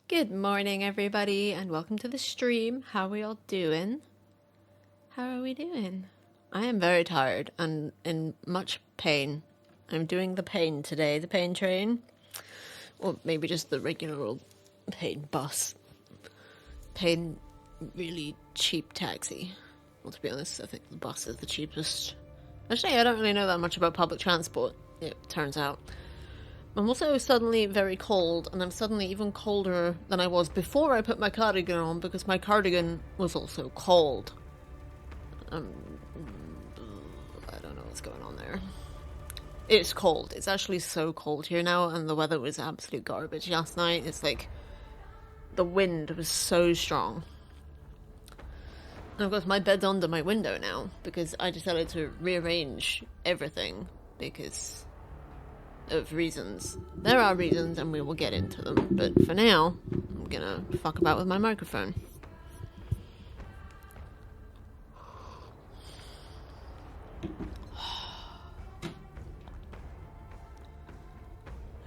Good morning, everybody, and welcome to the stream. How are we all doing? How are we doing? I am very tired and in much pain. I'm doing the pain today, the pain train. Or maybe just the regular old pain bus. Pain, really cheap taxi. Well, to be honest, I think the bus is the cheapest. Actually, I don't really know that much about public transport, it turns out. I'm also suddenly very cold, and I'm suddenly even colder than I was before I put my cardigan on, because my cardigan was also cold. I don't know what's going on there. It's cold. It's actually so cold here now, and the weather was absolute garbage last night. It's like the wind was so strong. And of course, my bed's under my window now, because I decided to rearrange everything, because of reasons. There are reasons, and we will get into them, but for now, I'm gonna fuck about with my microphone.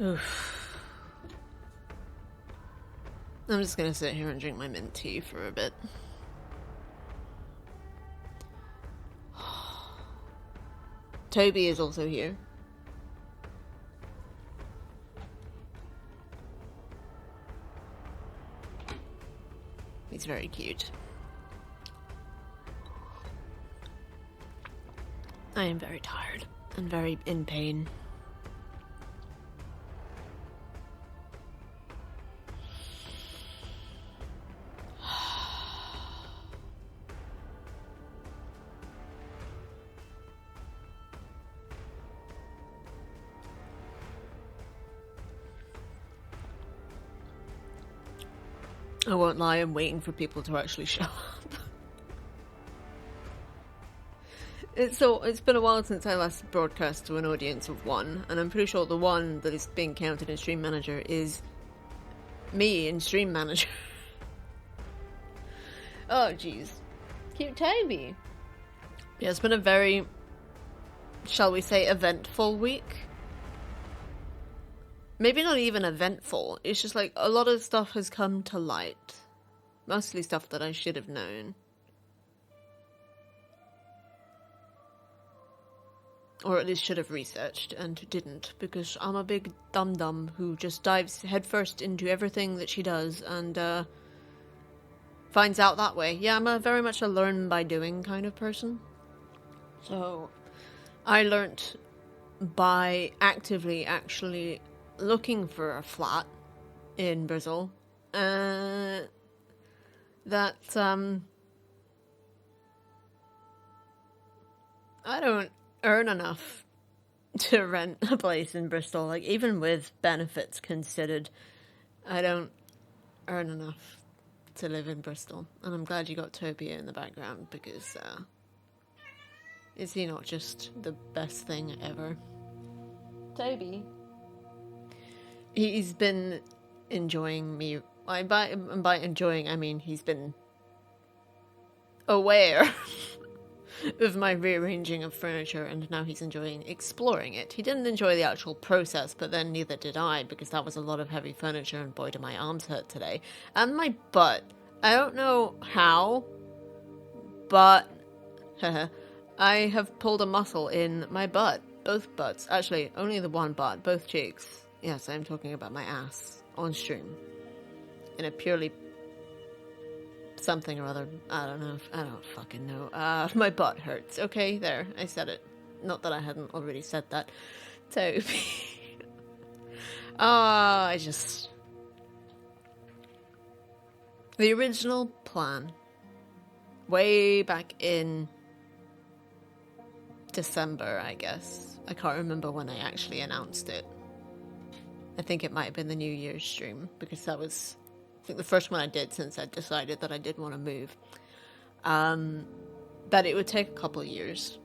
Oof. I'm just gonna sit here and drink my mint tea for a bit. Toby is also here. He's very cute. I am very tired and very in pain. I won't lie, I'm waiting for people to actually show up. It's been a while since I last broadcast to an audience of one, and I'm pretty sure the one that is being counted in Stream Manager is me in Stream Manager. Oh, jeez. Cute Toby. Yeah, it's been a very, shall we say, eventful week. Maybe not even eventful. It's just like a lot of stuff has come to light. Mostly stuff that I should have known. Or at least should have researched and didn't, because I'm a big dum-dum who just dives headfirst into everything that she does and finds out that way. Yeah, I'm very much a learn by doing kind of person. So I learnt by actively actually looking for a flat in Brazil that I don't earn enough to rent a place in Bristol. Like, even with benefits considered, I don't earn enough to live in Bristol. And I'm glad you got Toby in the background, because is he not just the best thing ever? Toby. He's been enjoying me. By enjoying, I mean he's been aware of my rearranging of furniture, and now he's enjoying exploring it. He didn't enjoy the actual process, but then neither did I, because that was a lot of heavy furniture, and boy, do my arms hurt today. And my butt. I don't know how, but I have pulled a muscle in my butt. Both butts. Actually, only the one butt. Both cheeks. Yes, I'm talking about my ass on stream. In a purely something or other. I don't know. I don't fucking know. My butt hurts. Okay, there. I said it. Not that I hadn't already said that. Toby. I just... The original plan, way back in December, I guess. I can't remember when I actually announced it. I think it might have been the New Year's stream, because that was, I think, the first one I did since I decided that I did want to move. That it would take a couple of years.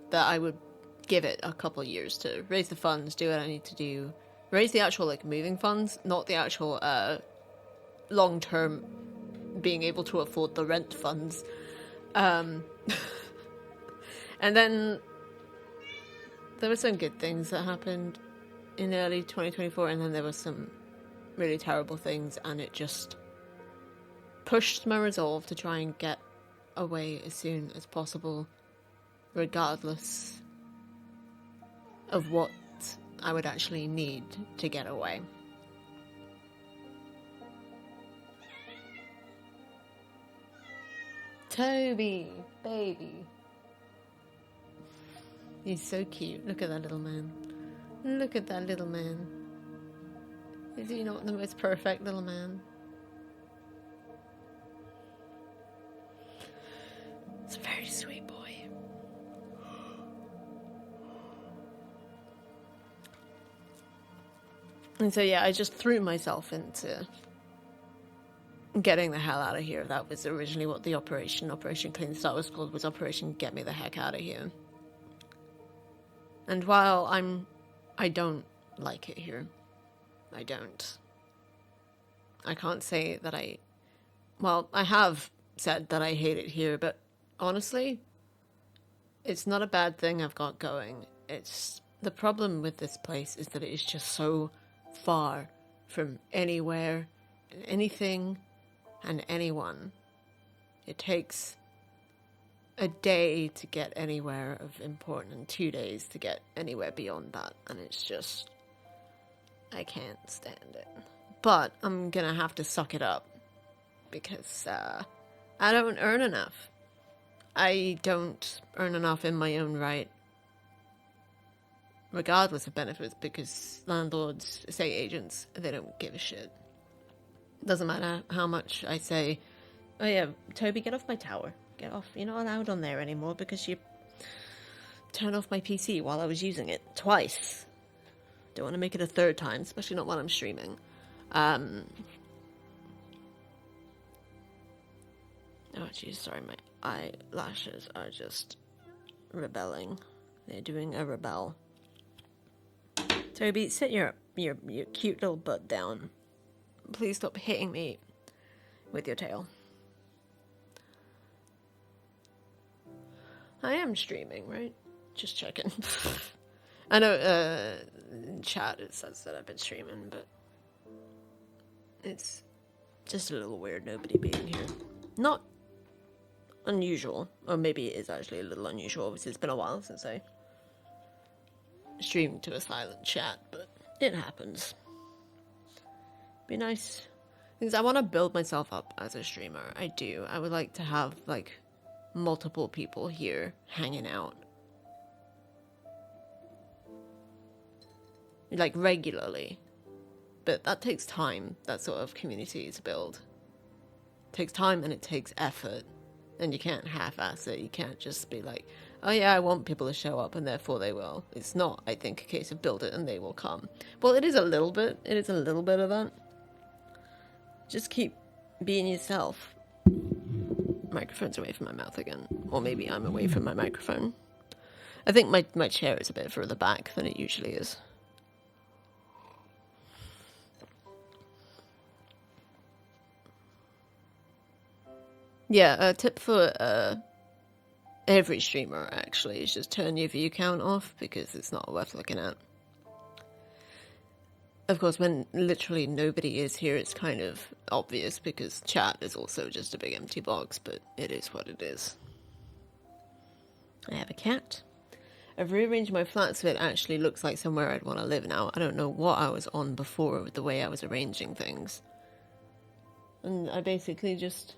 That I would give it a couple of years to raise the funds, do what I need to do. Raise the actual, like, moving funds, not the actual, long-term being able to afford the rent funds. And then there were some good things that happened in early 2024, and then there was some really terrible things, and it just pushed my resolve to try and get away as soon as possible, regardless of what I would actually need to get away. Toby, baby. He's so cute. Look at that little man. Look at that little man. Is he not the most perfect little man? It's a very sweet boy. And so yeah, I just threw myself into getting the hell out of here. That was originally what the Operation Clean Start was called, was Operation Get Me the Heck Out of Here. And while I don't like it here, I don't. I can't say that I have said that I hate it here, but honestly, it's not a bad thing I've got going. It's the problem with this place is that it is just so far from anywhere and anything and anyone. It takes a day to get anywhere of importance and 2 days to get anywhere beyond that, and it's just, I can't stand it. But I'm gonna have to suck it up because I don't earn enough. I don't earn enough in my own right, regardless of benefits, because landlords, estate agents, they don't give a shit. Doesn't matter how much I say, oh yeah, Toby, get off my tower. Get off. You're not allowed on there anymore because you turned off my PC while I was using it. Twice. Don't want to make it a third time, especially not while I'm streaming. Oh jeez, sorry, my eyelashes are just rebelling. They're doing a rebel. Toby, sit your cute little butt down. Please stop hitting me with your tail. I am streaming, right? Just checking. I know, in chat it says that I've been streaming, but it's just a little weird nobody being here. Not unusual, or maybe it is actually a little unusual, because it's been a while since I streamed to a silent chat, but it happens. Be nice. Because I want to build myself up as a streamer. I do. I would like to have, like, multiple people here hanging out. Like, regularly. But that takes time, that sort of community to build. It takes time and it takes effort. And you can't half-ass it. You can't just be like, oh yeah, I want people to show up and therefore they will. It's not, I think, a case of build it and they will come. Well, it is a little bit. It is a little bit of that. Just keep being yourself. Microphone's away from my mouth again. Or maybe I'm away from my microphone. I think my chair is a bit further back than it usually is. Yeah, a tip for every streamer, actually, is just turn your view count off, because it's not worth looking at. Of course, when literally nobody is here, it's kind of obvious, because chat is also just a big empty box, but it is what it is. I have a cat. I've rearranged my flat so it actually looks like somewhere I'd want to live now. I don't know what I was on before with the way I was arranging things. And I basically just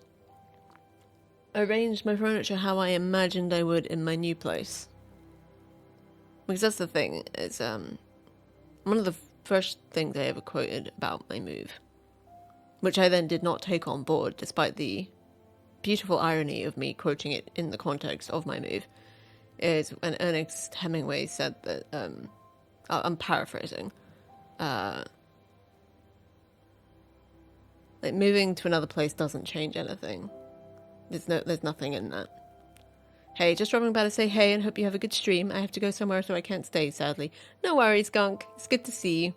arranged my furniture how I imagined I would in my new place. Because that's the thing, is one of the first things I ever quoted about my move, which I then did not take on board, despite the beautiful irony of me quoting it in the context of my move, is when Ernest Hemingway said that, I'm paraphrasing, like, moving to another place doesn't change anything. There's nothing in that. Hey, just dropping by to say hey and hope you have a good stream. I have to go somewhere so I can't stay, sadly. No worries, Gunk. It's good to see you.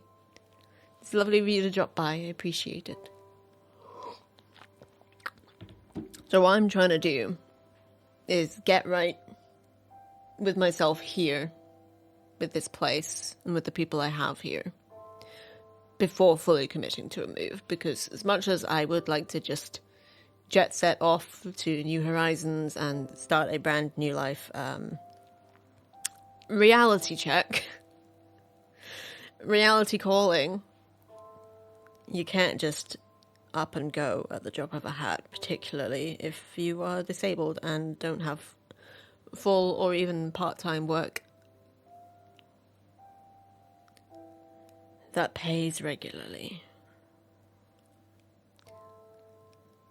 It's lovely of you to drop by. I appreciate it. So what I'm trying to do is get right with myself here, with this place, and with the people I have here. before fully committing to a move, because as much as I would like to just jet set off to new horizons and start a brand new life, reality check, reality calling, you can't just up and go at the drop of a hat, particularly if you are disabled and don't have full or even part-time work that pays regularly.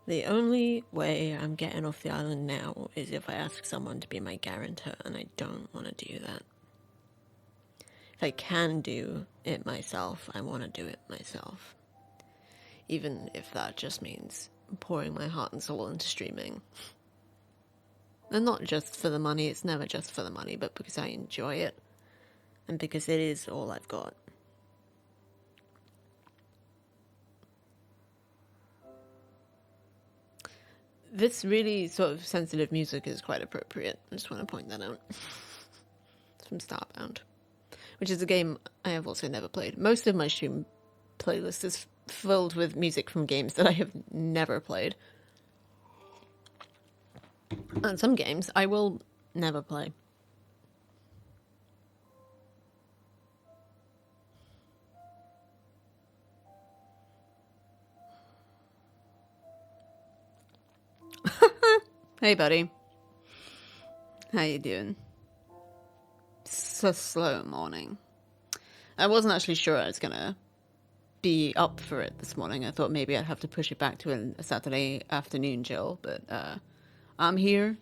The only way I'm getting off the island now is if I ask someone to be my guarantor, and I don't want to do that. If I can do it myself, I want to do it myself. Even if that just means pouring my heart and soul into streaming. And not just for the money, it's never just for the money, but because I enjoy it. And because it is all I've got. This really sort of sensitive music is quite appropriate. I just want to point that out. It's from Starbound, which is a game I have also never played. Most of my stream playlist is filled with music from games that I have never played. And some games I will never play. Hey, buddy. How you doing? It's a slow morning. I wasn't actually sure I was gonna be up for it this morning. I thought maybe I'd have to push it back to a Saturday afternoon, Jill, but I'm here.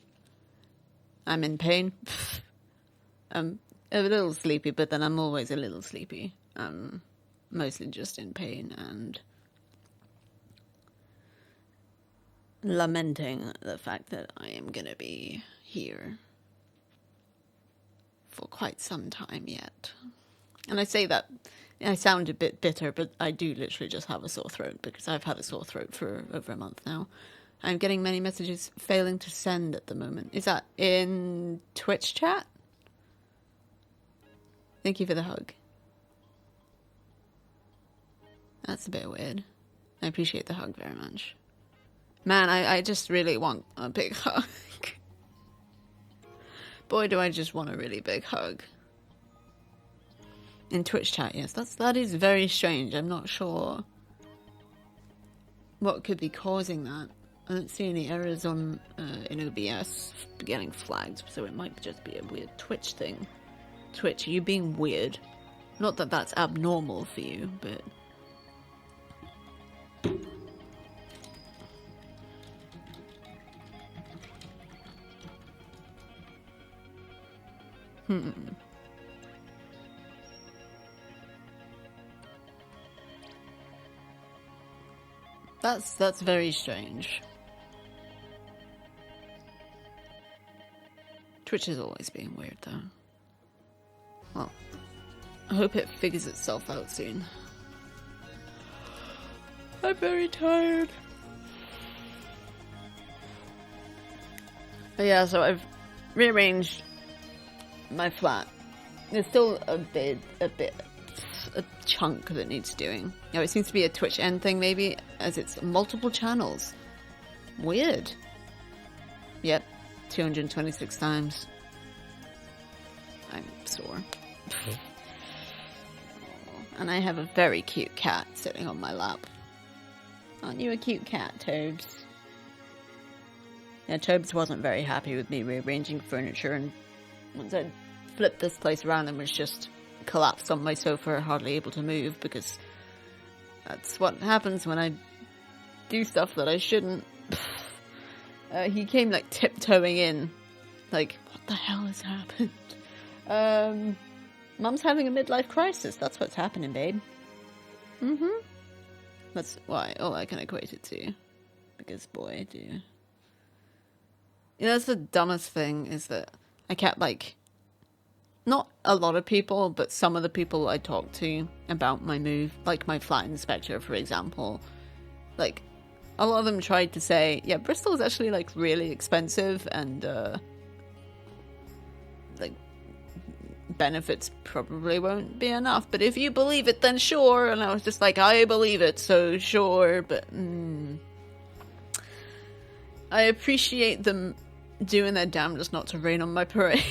I'm in pain. I'm a little sleepy, but then I'm always a little sleepy. I'm mostly just in pain and lamenting the fact that I am gonna be here for quite some time yet. And I say that, I sound a bit bitter, but I do literally just have a sore throat, because I've had a sore throat for over a month now. I'm getting many messages failing to send at the moment. Is that in Twitch chat? Thank you for the hug. That's a bit weird. I appreciate the hug very much. Man, I just really want a big hug. Boy, do I just want a really big hug. In Twitch chat, yes. That is very strange. I'm not sure what could be causing that. I don't see any errors on in OBS getting flagged, so it might just be a weird Twitch thing. Twitch, you being weird. Not that that's abnormal for you, but... That's very strange. Twitch is always being weird, though. Well, I hope it figures itself out soon. I'm very tired. But yeah, so I've rearranged my flat. There's still a chunk that needs doing. You know, it seems to be a Twitch end thing, maybe, as it's multiple channels. Weird. Yep, 226 times. I'm sore. And I have a very cute cat sitting on my lap. Aren't you a cute cat, Tobes? Yeah, Tobes wasn't very happy with me rearranging furniture, and once I flipped this place around and was just collapsed on my sofa, hardly able to move, because that's what happens when I do stuff that I shouldn't. He came like tiptoeing in, like, what the hell has happened? Mum's having a midlife crisis. That's what's happening, babe. That's why all I can equate it to. Because boy, do you know, that's the dumbest thing, is that I kept, like, not a lot of people, but some of the people I talked to about my move, like my flat inspector, for example, like, a lot of them tried to say, yeah, Bristol is actually, like, really expensive, and, like, benefits probably won't be enough, but if you believe it, then sure. And I was just like, I believe it, so sure, but I appreciate them doing their damnedest not to rain on my parade.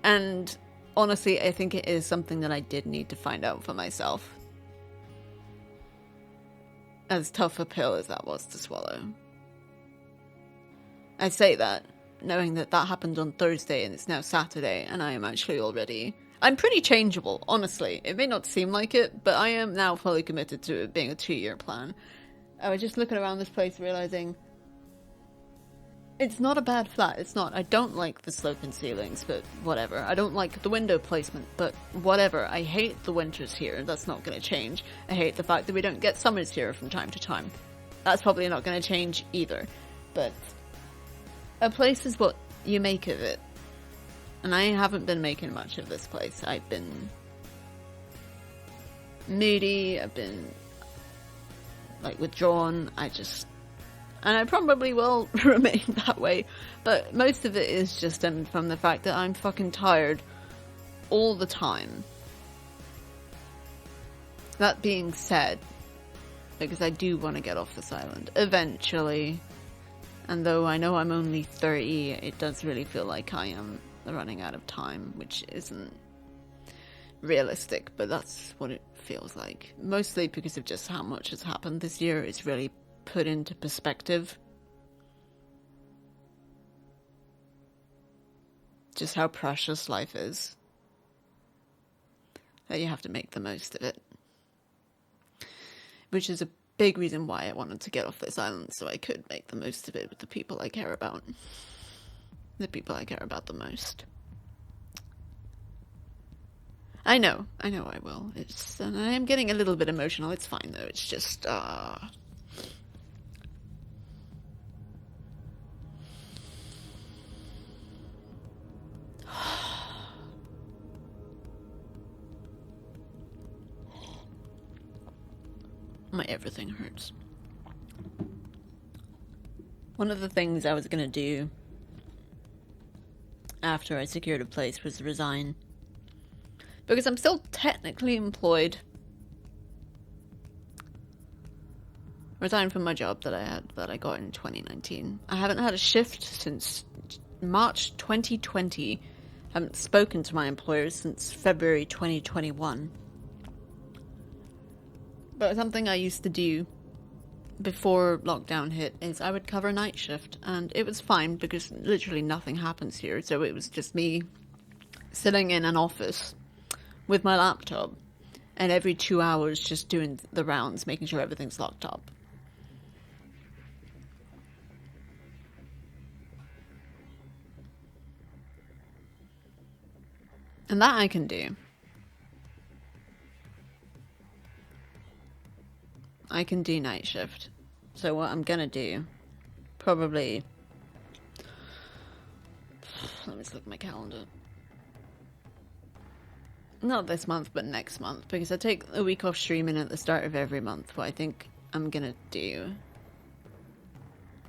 And honestly, I think it is something that I did need to find out for myself. As tough a pill as that was to swallow. I say that, knowing that that happened on Thursday and it's now Saturday, and I am actually already... I'm pretty changeable, honestly. It may not seem like it, but I am now fully committed to it being a 2-year plan. I was just looking around this place realizing... It's not a bad flat, it's not. I don't like the sloping ceilings, but whatever. I don't like the window placement, but whatever. I hate the winters here, that's not going to change. I hate the fact that we don't get summers here from time to time. That's probably not going to change either. But a place is what you make of it. And I haven't been making much of this place. I've been moody, I've been like withdrawn, and I probably will remain that way, but most of it is just stemmed from the fact that I'm fucking tired all the time. That being said, because I do want to get off this island eventually, and though I know I'm only 30, it does really feel like I am running out of time, which isn't realistic, but that's what it feels like. Mostly because of just how much has happened this year. It's really put into perspective just how precious life is, that you have to make the most of it, which is a big reason why I wanted to get off this island, so I could make the most of it with the people I care about, the people I care about the most. I know I will. And I am getting a little bit emotional. It's fine though. It's just my everything hurts. One of the things I was gonna do after I secured a place was resign. Because I'm still technically employed. Resign from my job that I got in 2019. I haven't had a shift since March 2020. I haven't spoken to my employers since February 2021. But something I used to do before lockdown hit is I would cover night shift, and it was fine because literally nothing happens here. So it was just me sitting in an office with my laptop, and every 2 hours just doing the rounds, making sure everything's locked up. And that I can do. I can do night shift. So what I'm gonna do, probably... Let me just look at my calendar. Not this month, but next month, because I take a week off streaming at the start of every month. What I think I'm gonna do...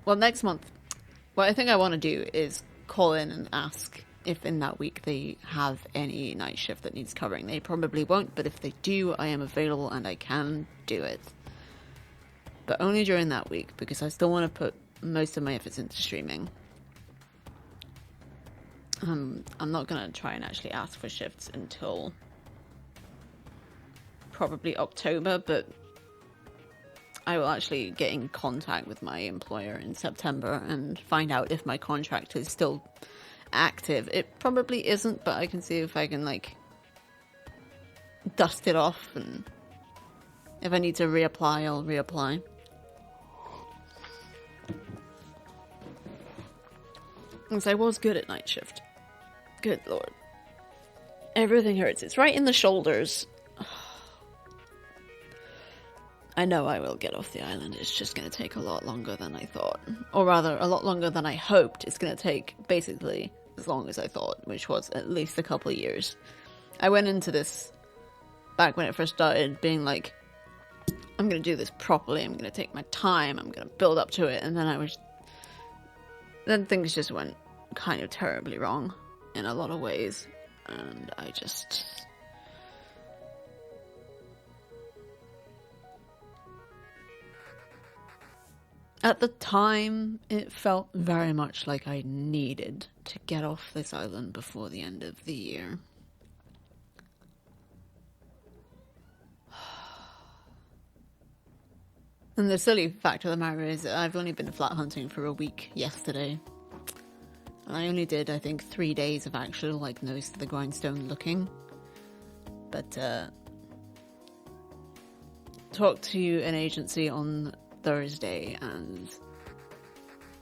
Well, next month, what I think I want to do is call in and ask if in that week they have any night shift that needs covering. They probably won't, but if they do, I am available and I can do it. But only during that week, because I still want to put most of my efforts into streaming. I'm not going to try and actually ask for shifts until probably October, but I will actually get in contact with my employer in September and find out if my contract is still active. It probably isn't, but I can see if I can, like, dust it off, and if I need to reapply, I'll reapply. Because I was good at night shift. Good lord. Everything hurts. It's right in the shoulders. I know I will get off the island. It's just going to take a lot longer than I thought. Or rather, a lot longer than I hoped. It's going to take basically as long as I thought, which was at least a couple of years. I went into this, back when it first started, being like, I'm going to do this properly. I'm going to take my time. I'm going to build up to it. And then things just went kind of terribly wrong in a lot of ways. and I just... At the time, it felt very much like I needed to get off this island before the end of the year. And the silly fact of the matter is that I've only been flat hunting for a week yesterday. And I only did, I think, 3 days of actual, like, nose to the grindstone looking. But, talked to an agency on Thursday, and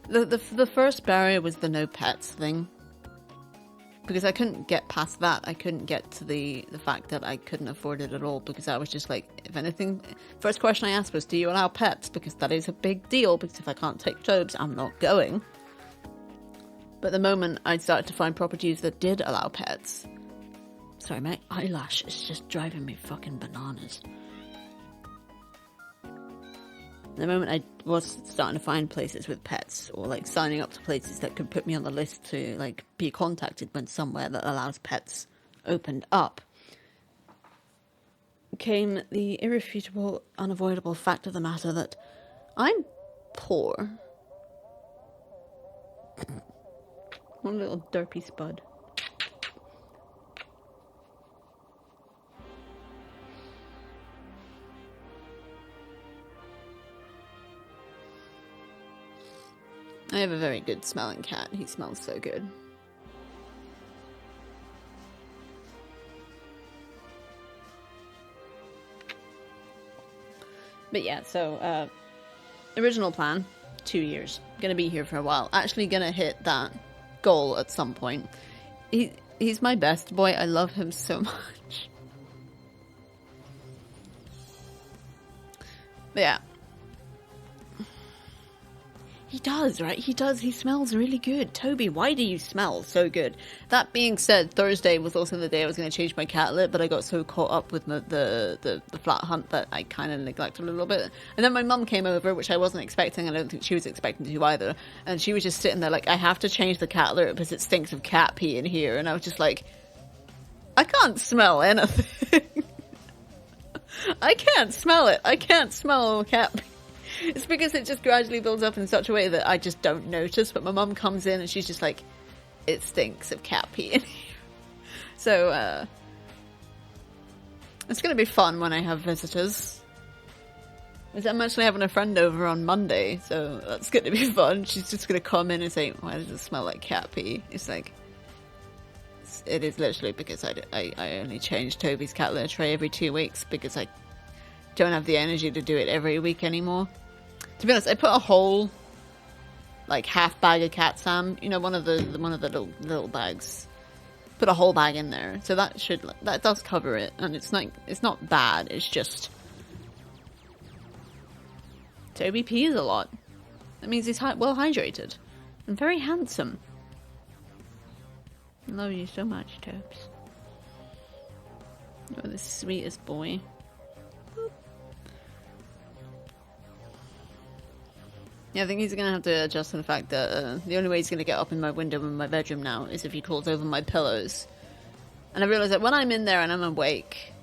the first barrier was the no pets thing. Because I couldn't get past that. I couldn't get to the fact that I couldn't afford it at all, because I was just like, if anything... First question I asked was, do you allow pets? Because that is a big deal, because if I can't take Tobes, I'm not going. But the moment I started to find properties that did allow pets... Sorry, my eyelash is just driving me fucking bananas. The moment I was starting to find places with pets, or like signing up to places that could put me on the list to like be contacted when somewhere that allows pets opened up, came the irrefutable, unavoidable fact of the matter that I'm poor. One little derpy spud. I have a very good smelling cat. He smells so good. But yeah, so, original plan, 2 years. Gonna be here for a while. Actually gonna hit that goal at some point. He's my best boy. I love him so much. But yeah. He does, right? He does. He smells really good. Toby, why do you smell so good? That being said, Thursday was also the day I was going to change my cat lip, but I got so caught up with the flat hunt that I kind of neglected a little bit. And then my mum came over, which I wasn't expecting, and I don't think she was expecting to either. And she was just sitting there like, I have to change the cat lip because it stinks of cat pee in here. And I was just like, I can't smell anything. I can't smell it. I can't smell cat pee. It's because it just gradually builds up in such a way that I just don't notice, but my mum comes in and she's just like, it stinks of cat pee in here. So, it's going to be fun when I have visitors. I'm actually having a friend over on Monday, so that's going to be fun. She's just going to come in and say, why does it smell like cat pee? It's like, it is literally because I only change Toby's cat litter tray every 2 weeks because I don't have the energy to do it every week anymore. To be honest, I put a whole, like, half bag of cat Sam, you know, one of the little bags. Put a whole bag in there, so that does cover it, and it's not bad. It's just Toby pees a lot. That means he's well hydrated and very handsome. I love you so much, Tobes. You're the sweetest boy. Yeah, I think he's going to have to adjust to the fact that the only way he's going to get up in my window in my bedroom now is if he crawls over my pillows. And I realise that when I'm in there and I'm awake...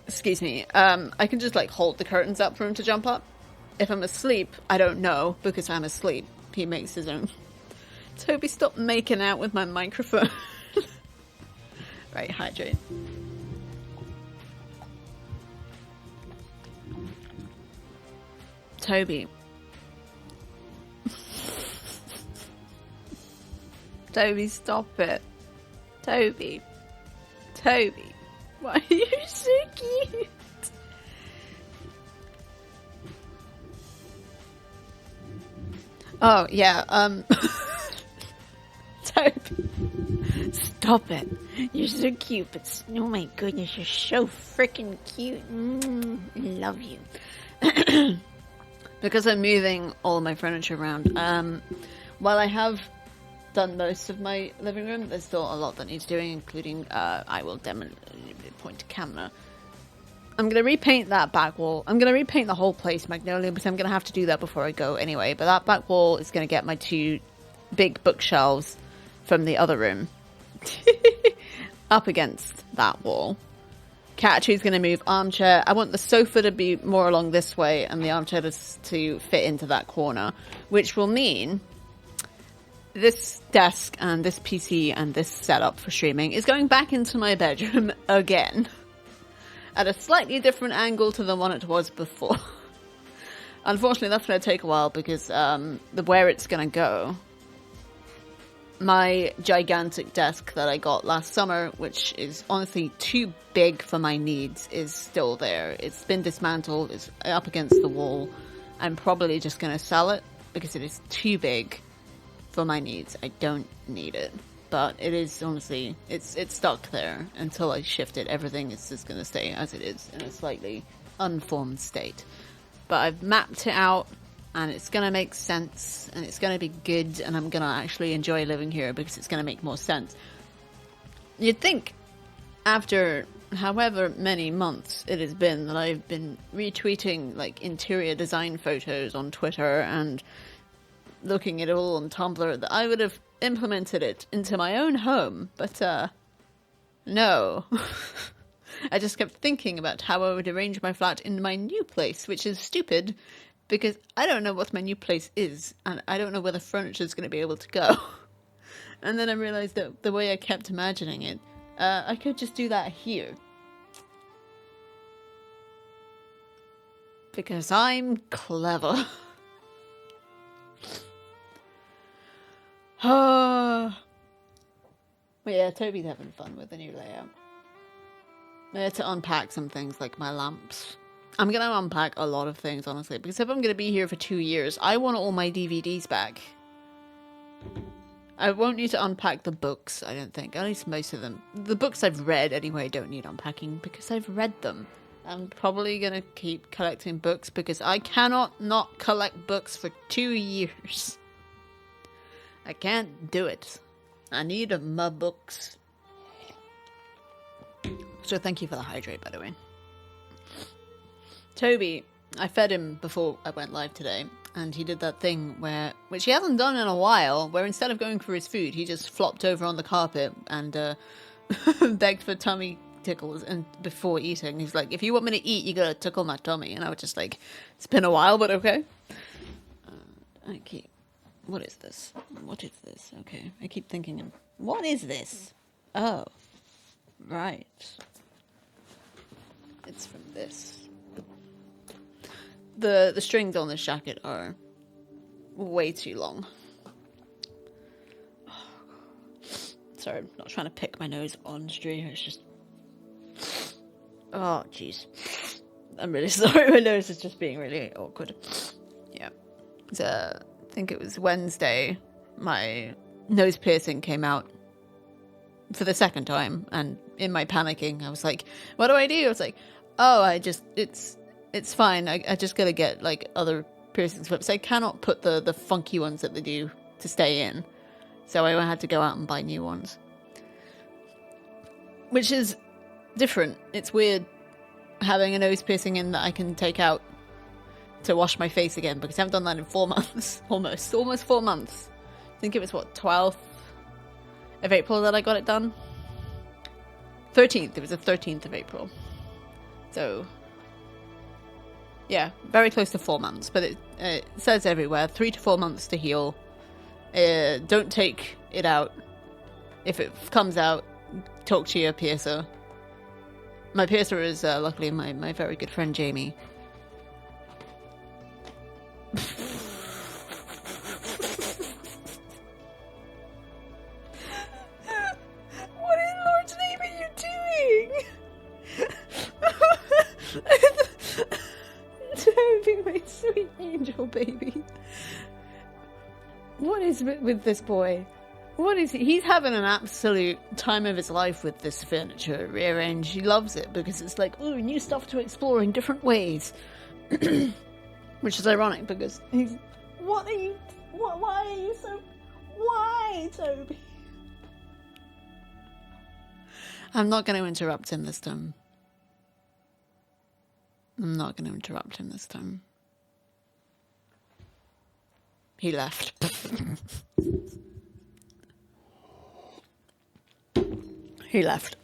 excuse me, I can just, like, hold the curtains up for him to jump up. If I'm asleep, I don't know, because I'm asleep. He makes his own... Toby, stop making out with my microphone. Right, hydrate. Toby. Toby, stop it. Toby. Toby. Why are you so cute? Oh, yeah, Toby. Stop it. You're so cute, but oh my goodness, you're so freaking cute. I love you. Because I'm moving all my furniture around, while I have done most of my living room, there's still a lot that needs doing, including, I will point to camera. I'm going to repaint that back wall. I'm going to repaint the whole place Magnolia, but I'm going to have to do that before I go anyway. But that back wall is going to get my 2 big bookshelves from the other room. up against that wall. Kachi's going to move armchair. I want the sofa to be more along this way and the armchair to fit into that corner, which will mean this desk and this PC and this setup for streaming is going back into my bedroom again at a slightly different angle to the one it was before. Unfortunately, that's going to take a while because where it's going to go, my gigantic desk that I got last summer, which is honestly too big for my needs, is still there. It's been dismantled. It's up against the wall. I'm probably just going to sell it because it is too big for my needs. I don't need it. But it is honestly, it's stuck there until I shift it. Everything is just going to stay as it is in a slightly unformed state. But I've mapped it out. And it's going to make sense, and it's going to be good, and I'm going to actually enjoy living here because it's going to make more sense. You'd think, after however many months it has been that I've been retweeting, like, interior design photos on Twitter and looking at it all on Tumblr, that I would have implemented it into my own home, but, no. I just kept thinking about how I would arrange my flat in my new place, which is stupid, because I don't know what my new place is, and I don't know where the furniture is going to be able to go. And then I realized that the way I kept imagining it, I could just do that here. Because I'm clever. But yeah, Toby's having fun with the new layout. I had to unpack some things like my lamps. I'm going to unpack a lot of things, honestly, because if I'm going to be here for 2 years, I want all my DVDs back. I won't need to unpack the books, I don't think. At least most of them. The books I've read, anyway, don't need unpacking because I've read them. I'm probably going to keep collecting books because I cannot not collect books for 2 years. I can't do it. I need my books. So thank you for the hydrate, by the way. Toby, I fed him before I went live today, and he did that thing which he hasn't done in a while, where instead of going for his food, he just flopped over on the carpet and begged for tummy tickles and before eating. He's like, if you want me to eat, you gotta tickle my tummy. And I was just like, it's been a while, but okay. What is this? What is this? Okay, I keep thinking, what is this? Oh, right. It's from this. The strings on this jacket are way too long. Sorry, I'm not trying to pick my nose on stream. It's just... Oh, jeez. I'm really sorry. My nose is just being really awkward. Yeah. I think it was Wednesday. My nose piercing came out for the second time. And in my panicking, I was like, what do I do? I was like, oh, it's fine. I just gotta get, like, other piercing slips. I cannot put the funky ones that they do to stay in. So I had to go out and buy new ones. Which is different. It's weird having a nose piercing in that I can take out to wash my face again, because I haven't done that in 4 months. Almost 4 months. I think it was, 12th of April that I got it done? 13th. It was the 13th of April. So... yeah, very close to 4 months, but it says everywhere, 3 to 4 months to heal. Don't take it out. If it comes out, talk to your piercer. My piercer is luckily my very good friend Jamie. What in Lord's name are you doing? Toby, my sweet angel baby. What is with this boy? What is he? He's having an absolute time of his life with this furniture rearrange. He loves it because it's like, ooh, new stuff to explore in different ways. Which is ironic because he's... What are you... Why are you so... Why, Toby? I'm not going to interrupt him this time. I'm not going to interrupt him this time. He left. he left.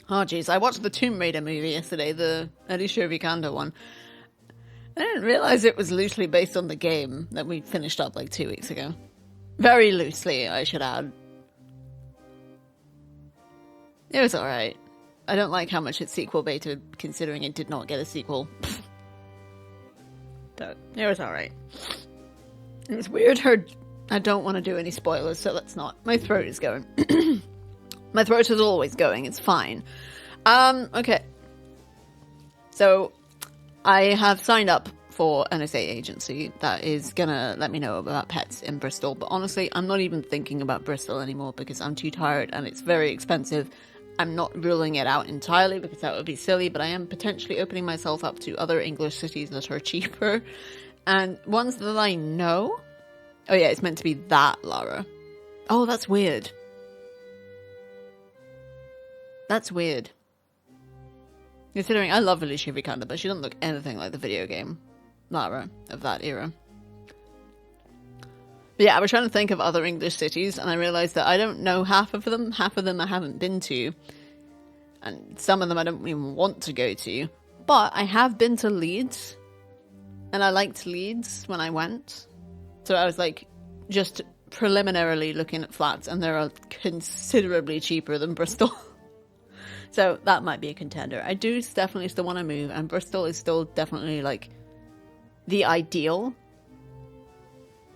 Oh, jeez. I watched the Tomb Raider movie yesterday, the Alicia Vikander one. I didn't realize it was loosely based on the game that we finished up like 2 weeks ago. Very loosely, I should add. It was alright. I don't like how much it's sequel baited, considering it did not get a sequel. But it was alright. It was weird. I don't want to do any spoilers, so let's not. My throat is going. My throat is always going. It's fine. Okay. So, I have signed up for an estate agency that is gonna let me know about pets in Bristol. But honestly, I'm not even thinking about Bristol anymore because I'm too tired and it's very expensive. I'm not ruling it out entirely because that would be silly, but I am potentially opening myself up to other English cities that are cheaper. And ones that I know... Oh yeah, it's meant to be that, Lara. Oh, that's weird. That's weird. Considering I love Alicia Vikander, but she doesn't look anything like the video game Lara of that era. But yeah, I was trying to think of other English cities, and I realised that I don't know half of them. Half of them I haven't been to. And some of them I don't even want to go to. But I have been to Leeds. And I liked Leeds when I went. So I was like, just preliminarily looking at flats, and they're considerably cheaper than Bristol. So that might be a contender. I do definitely still want to move, and Bristol is still definitely like the ideal.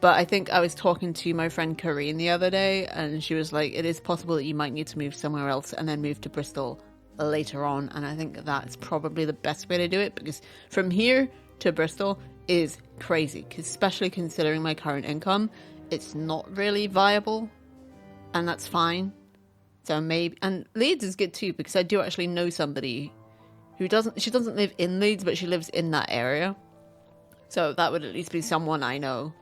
But I think I was talking to my friend Karine the other day, and she was like, it is possible that you might need to move somewhere else and then move to Bristol later on. And I think that's probably the best way to do it, because from here to Bristol is crazy, especially considering my current income. It's not really viable, and that's fine. So maybe, and Leeds is good too, because I do actually know somebody who she doesn't live in Leeds, but she lives in that area. So that would at least be someone I know.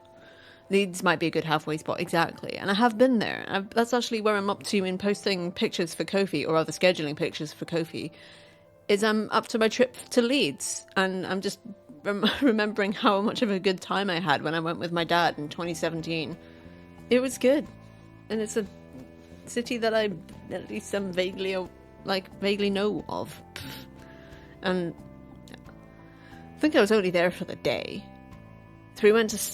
Leeds might be a good halfway spot, exactly. And I have been there. That's actually where I'm up to in posting pictures for Ko-fi, or rather scheduling pictures for Ko-fi, is I'm up to my trip to Leeds. And I'm just remembering how much of a good time I had when I went with my dad in 2017. It was good. And it's a city that I at least am vaguely know of. And I think I was only there for the day. So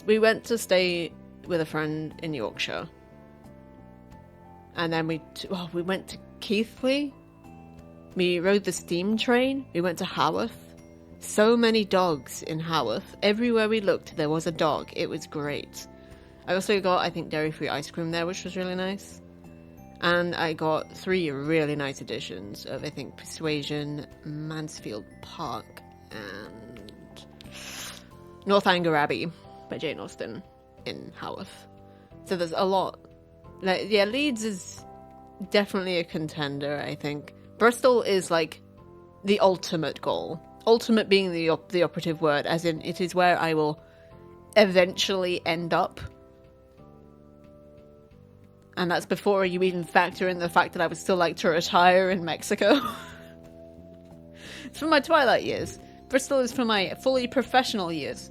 we went to stay with a friend in Yorkshire, and then we went to Keighley. We rode the steam train. We went to Haworth. So many dogs in Haworth. Everywhere we looked, there was a dog. It was great. I also got, I think, dairy-free ice cream there, which was really nice. And I got 3 really nice editions of, I think, Persuasion, Mansfield Park, and Northanger Abbey by Jane Austen in Haworth. So there's a lot. Like, yeah, Leeds is definitely a contender, I think. Bristol is like the ultimate goal. Ultimate being the operative word, as in it is where I will eventually end up. And that's before you even factor in the fact that I would still like to retire in Mexico. It's for my twilight years. Bristol is for my fully professional years.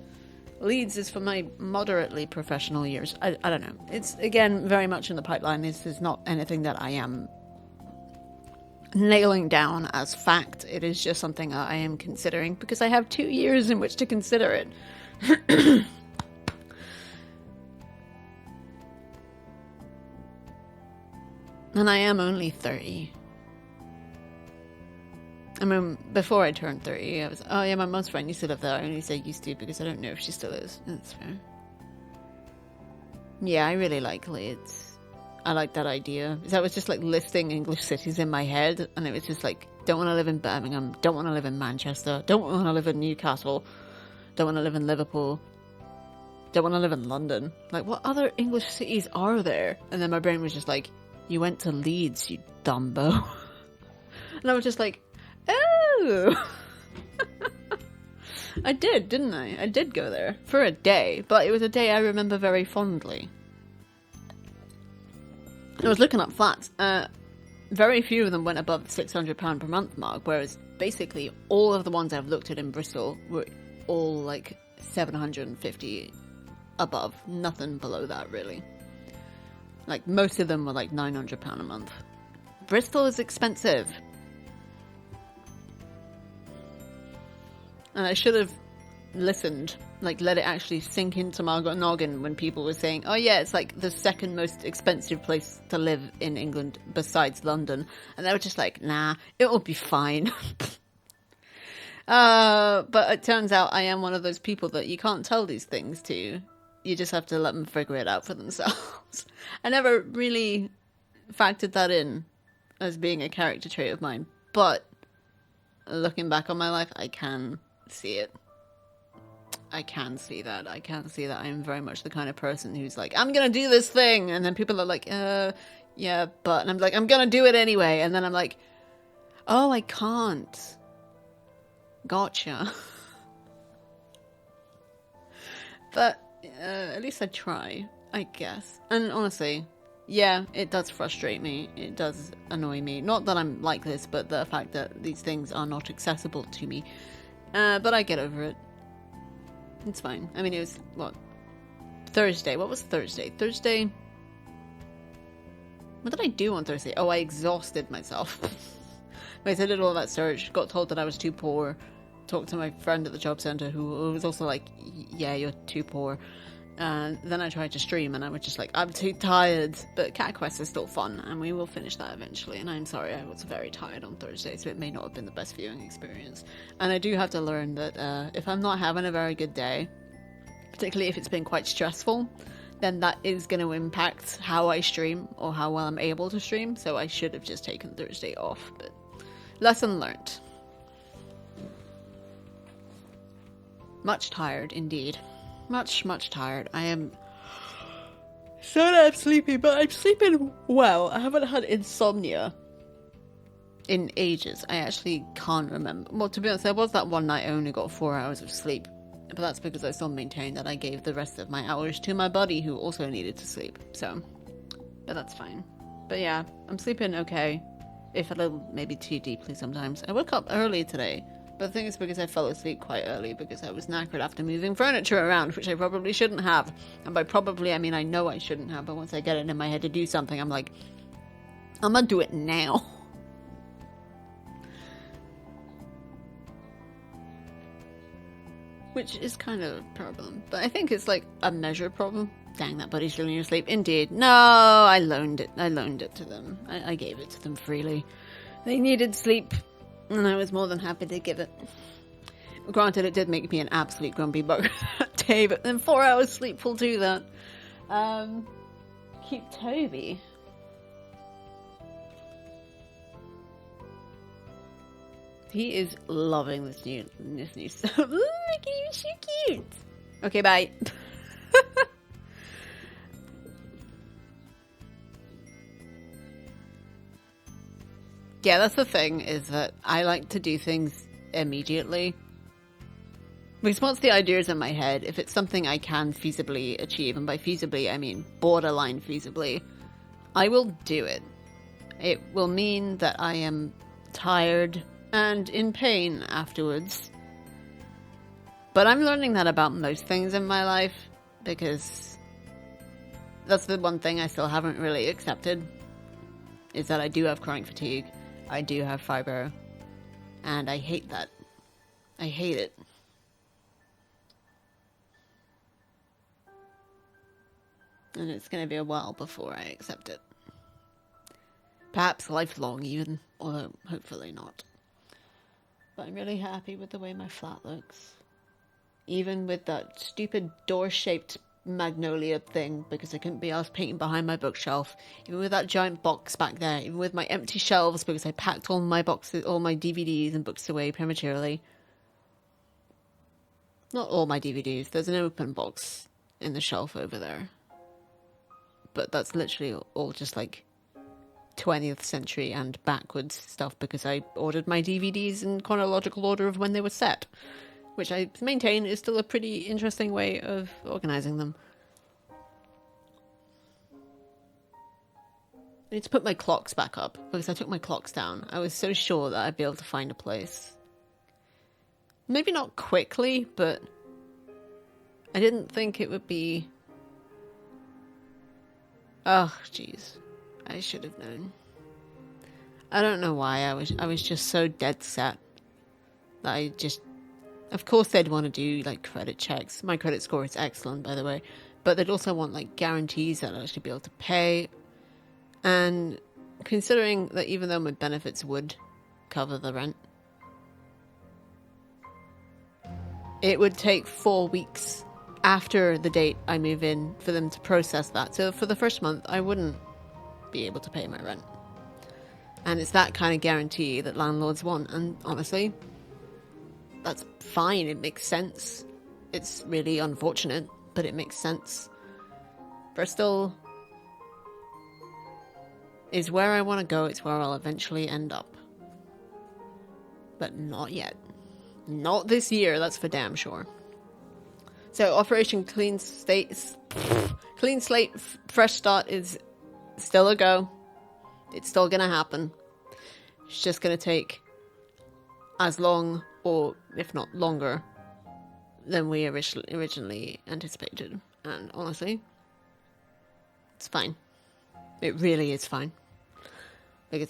Leeds is for my moderately professional years. I don't know. It's, again, very much in the pipeline. This is not anything that I am nailing down as fact. It is just something that I am considering because I have 2 years in which to consider it. And I am only 30. I mean, before I turned 30, I was, oh yeah, my mom's friend used to live there. I only say used to because I don't know if she still is. That's fair. Yeah, I really like Leeds. I like that idea. So I was just like listing English cities in my head, and it was just like, don't want to live in Birmingham, don't want to live in Manchester, don't want to live in Newcastle, don't want to live in Liverpool, don't want to live in London. Like, what other English cities are there? And then my brain was just like, you went to Leeds, you dumbo. And I was just like, oh. I did, didn't I? I did go there for a day, but it was a day I remember very fondly. I was looking up flats. Very few of them went above the £600 per month mark, whereas basically all of the ones I've looked at in Bristol were all like 750 above. Nothing below that, really. Like, most of them were like £900 a month. Bristol is expensive. And I should have listened, like let it actually sink into my noggin when people were saying, oh yeah, it's like the second most expensive place to live in England besides London. And they were just like, nah, it'll be fine. But it turns out I am one of those people that you can't tell these things to. You just have to let them figure it out for themselves. I never really factored that in as being a character trait of mine, but looking back on my life, I can see it. I can see that. I can see that I am very much the kind of person who's like, I'm gonna do this thing, and then people are like, yeah, but, and I'm like, I'm gonna do it anyway, and then I'm like, oh, I can't. Gotcha. But at least I try, I guess. And honestly, yeah, it does frustrate me. It does annoy me. Not that I'm like this, but the fact that these things are not accessible to me. But I get over it. It's fine. I mean, it was, what? Thursday. What was Thursday? Thursday? What did I do on Thursday? Oh, I exhausted myself. I did all that search, got told that I was too poor, talked to my friend at the job centre who was also like, yeah, you're too poor. And then I tried to stream and I was just like, I'm too tired. But Cat Quest is still fun and we will finish that eventually. And I'm sorry, I was very tired on Thursday, so it may not have been the best viewing experience. And I do have to learn that if I'm not having a very good day, particularly if it's been quite stressful, then that is going to impact how I stream or how well I'm able to stream. So I should have just taken Thursday off, but lesson learned. Much tired, indeed. Much tired. I am so damn sleepy, but I'm sleeping well. I haven't had insomnia in ages. I actually can't remember. Well, to be honest, there was that one night I only got 4 hours of sleep. But that's because I still maintained that I gave the rest of my hours to my buddy who also needed to sleep. So, but that's fine. But yeah, I'm sleeping okay. If a little, maybe too deeply sometimes. I woke up early today. But the thing is because I fell asleep quite early because I was knackered after moving furniture around, which I probably shouldn't have. And by probably, I mean I know I shouldn't have, but once I get it in my head to do something, I'm like, I'm gonna do it now. Which is kind of a problem. But I think it's like a measure problem. Dang, that buddy's still in your sleep. Indeed. No, I loaned it. I loaned it to them. I gave it to them freely. They needed sleep. And I was more than happy to give it. Granted, it did make me an absolute grumpy bugger that day, but then 4 hours sleep will do that. Keep Toby. He is loving this new stuff. Ooh, look at you, so cute. Okay, bye. Yeah, that's the thing, is that I like to do things immediately. Because once the idea is in my head, if it's something I can feasibly achieve, and by feasibly I mean borderline feasibly, I will do it. It will mean that I am tired and in pain afterwards. But I'm learning that about most things in my life, because that's the one thing I still haven't really accepted, is that I do have chronic fatigue. I do have fibro, and I hate that. I hate it. And it's going to be a while before I accept it. Perhaps lifelong even, although hopefully not. But I'm really happy with the way my flat looks. Even with that stupid door-shaped magnolia thing, because I couldn't be asked painting behind my bookshelf, even with that giant box back there, even with my empty shelves because I packed all my boxes, all my DVDs and books away prematurely. Not all my DVDs, there's an open box in the shelf over there. But that's literally all just like 20th century and backwards stuff because I ordered my DVDs in chronological order of when they were set, which I maintain is still a pretty interesting way of organising them. I need to put my clocks back up, because I took my clocks down. I was so sure that I'd be able to find a place. Maybe not quickly, but I didn't think it would be... Oh, jeez. I should have known. I don't know why I was just so dead set that I just, of course they'd want to do like credit checks. My credit score is excellent, by the way, but they'd also want like guarantees that I'd actually be able to pay. And considering that even though my benefits would cover the rent, it would take 4 weeks after the date I move in for them to process that. So for the first month, I wouldn't be able to pay my rent. And it's that kind of guarantee that landlords want. And honestly, that's fine. It makes sense. It's really unfortunate, but it makes sense. Bristol is where I want to go. It's where I'll eventually end up. But not yet. Not this year, that's for damn sure. So Operation Clean Slate, Fresh Start is still a go. It's still gonna happen. It's just gonna take as long, or if not longer, than we originally anticipated. And honestly, it's fine. It really is fine. Like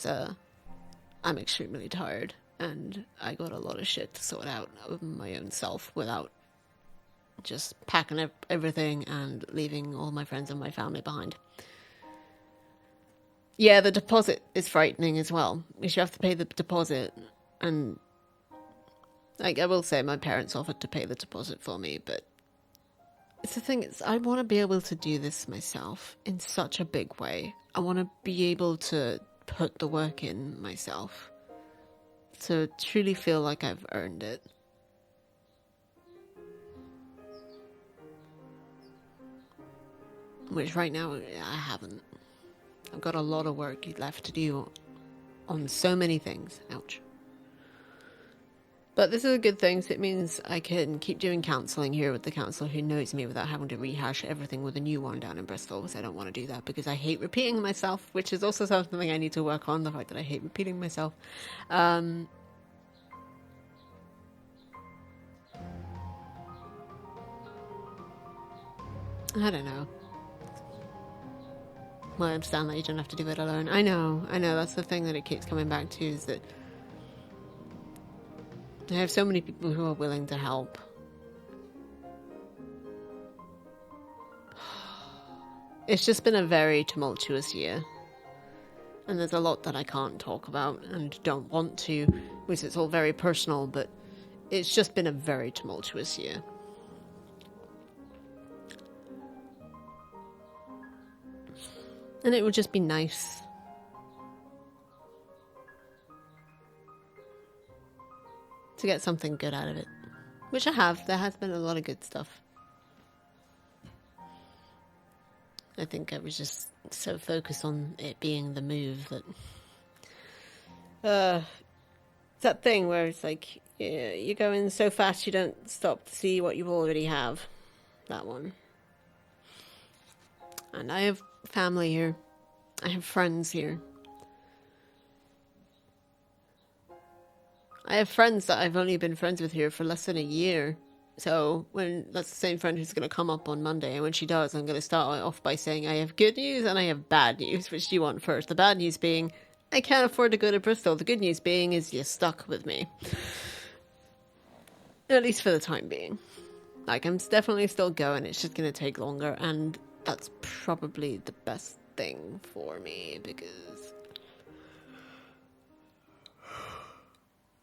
I'm extremely tired, and I got a lot of shit to sort out of my own self without just packing up everything and leaving all my friends and my family behind. Yeah, the deposit is frightening as well, because you have to pay the deposit, and like I will say, my parents offered to pay the deposit for me, but it's the thing is, I want to be able to do this myself in such a big way. I want to be able to put the work in myself to truly feel like I've earned it. Which right now, I haven't. I've got a lot of work left to do on so many things. Ouch. But this is a good thing, so it means I can keep doing counselling here with the counsellor who knows me without having to rehash everything with a new one down in Bristol, because I don't want to do that, because I hate repeating myself, which is also something I need to work on, the fact that I hate repeating myself. I don't know. Well, I understand that you don't have to do it alone. I know, that's the thing that it keeps coming back to, is that I have so many people who are willing to help. It's just been a very tumultuous year. And there's a lot that I can't talk about and don't want to, because it's all very personal, but it's just been a very tumultuous year. And it would just be nice to get something good out of it. Which I have. There has been a lot of good stuff. I think I was just so focused on it being the move that... it's that thing where it's like, you go in so fast you don't stop to see what you already have. That one. And I have family here. I have friends here. I have friends that I've only been friends with here for less than a year. So when that's the same friend who's going to come up on Monday, and when she does, I'm going to start off by saying I have good news and I have bad news. Which do you want first? The bad news being I can't afford to go to Bristol. The good news being is you're stuck with me. At least for the time being. Like, I'm definitely still going. It's just going to take longer, and that's probably the best thing for me, because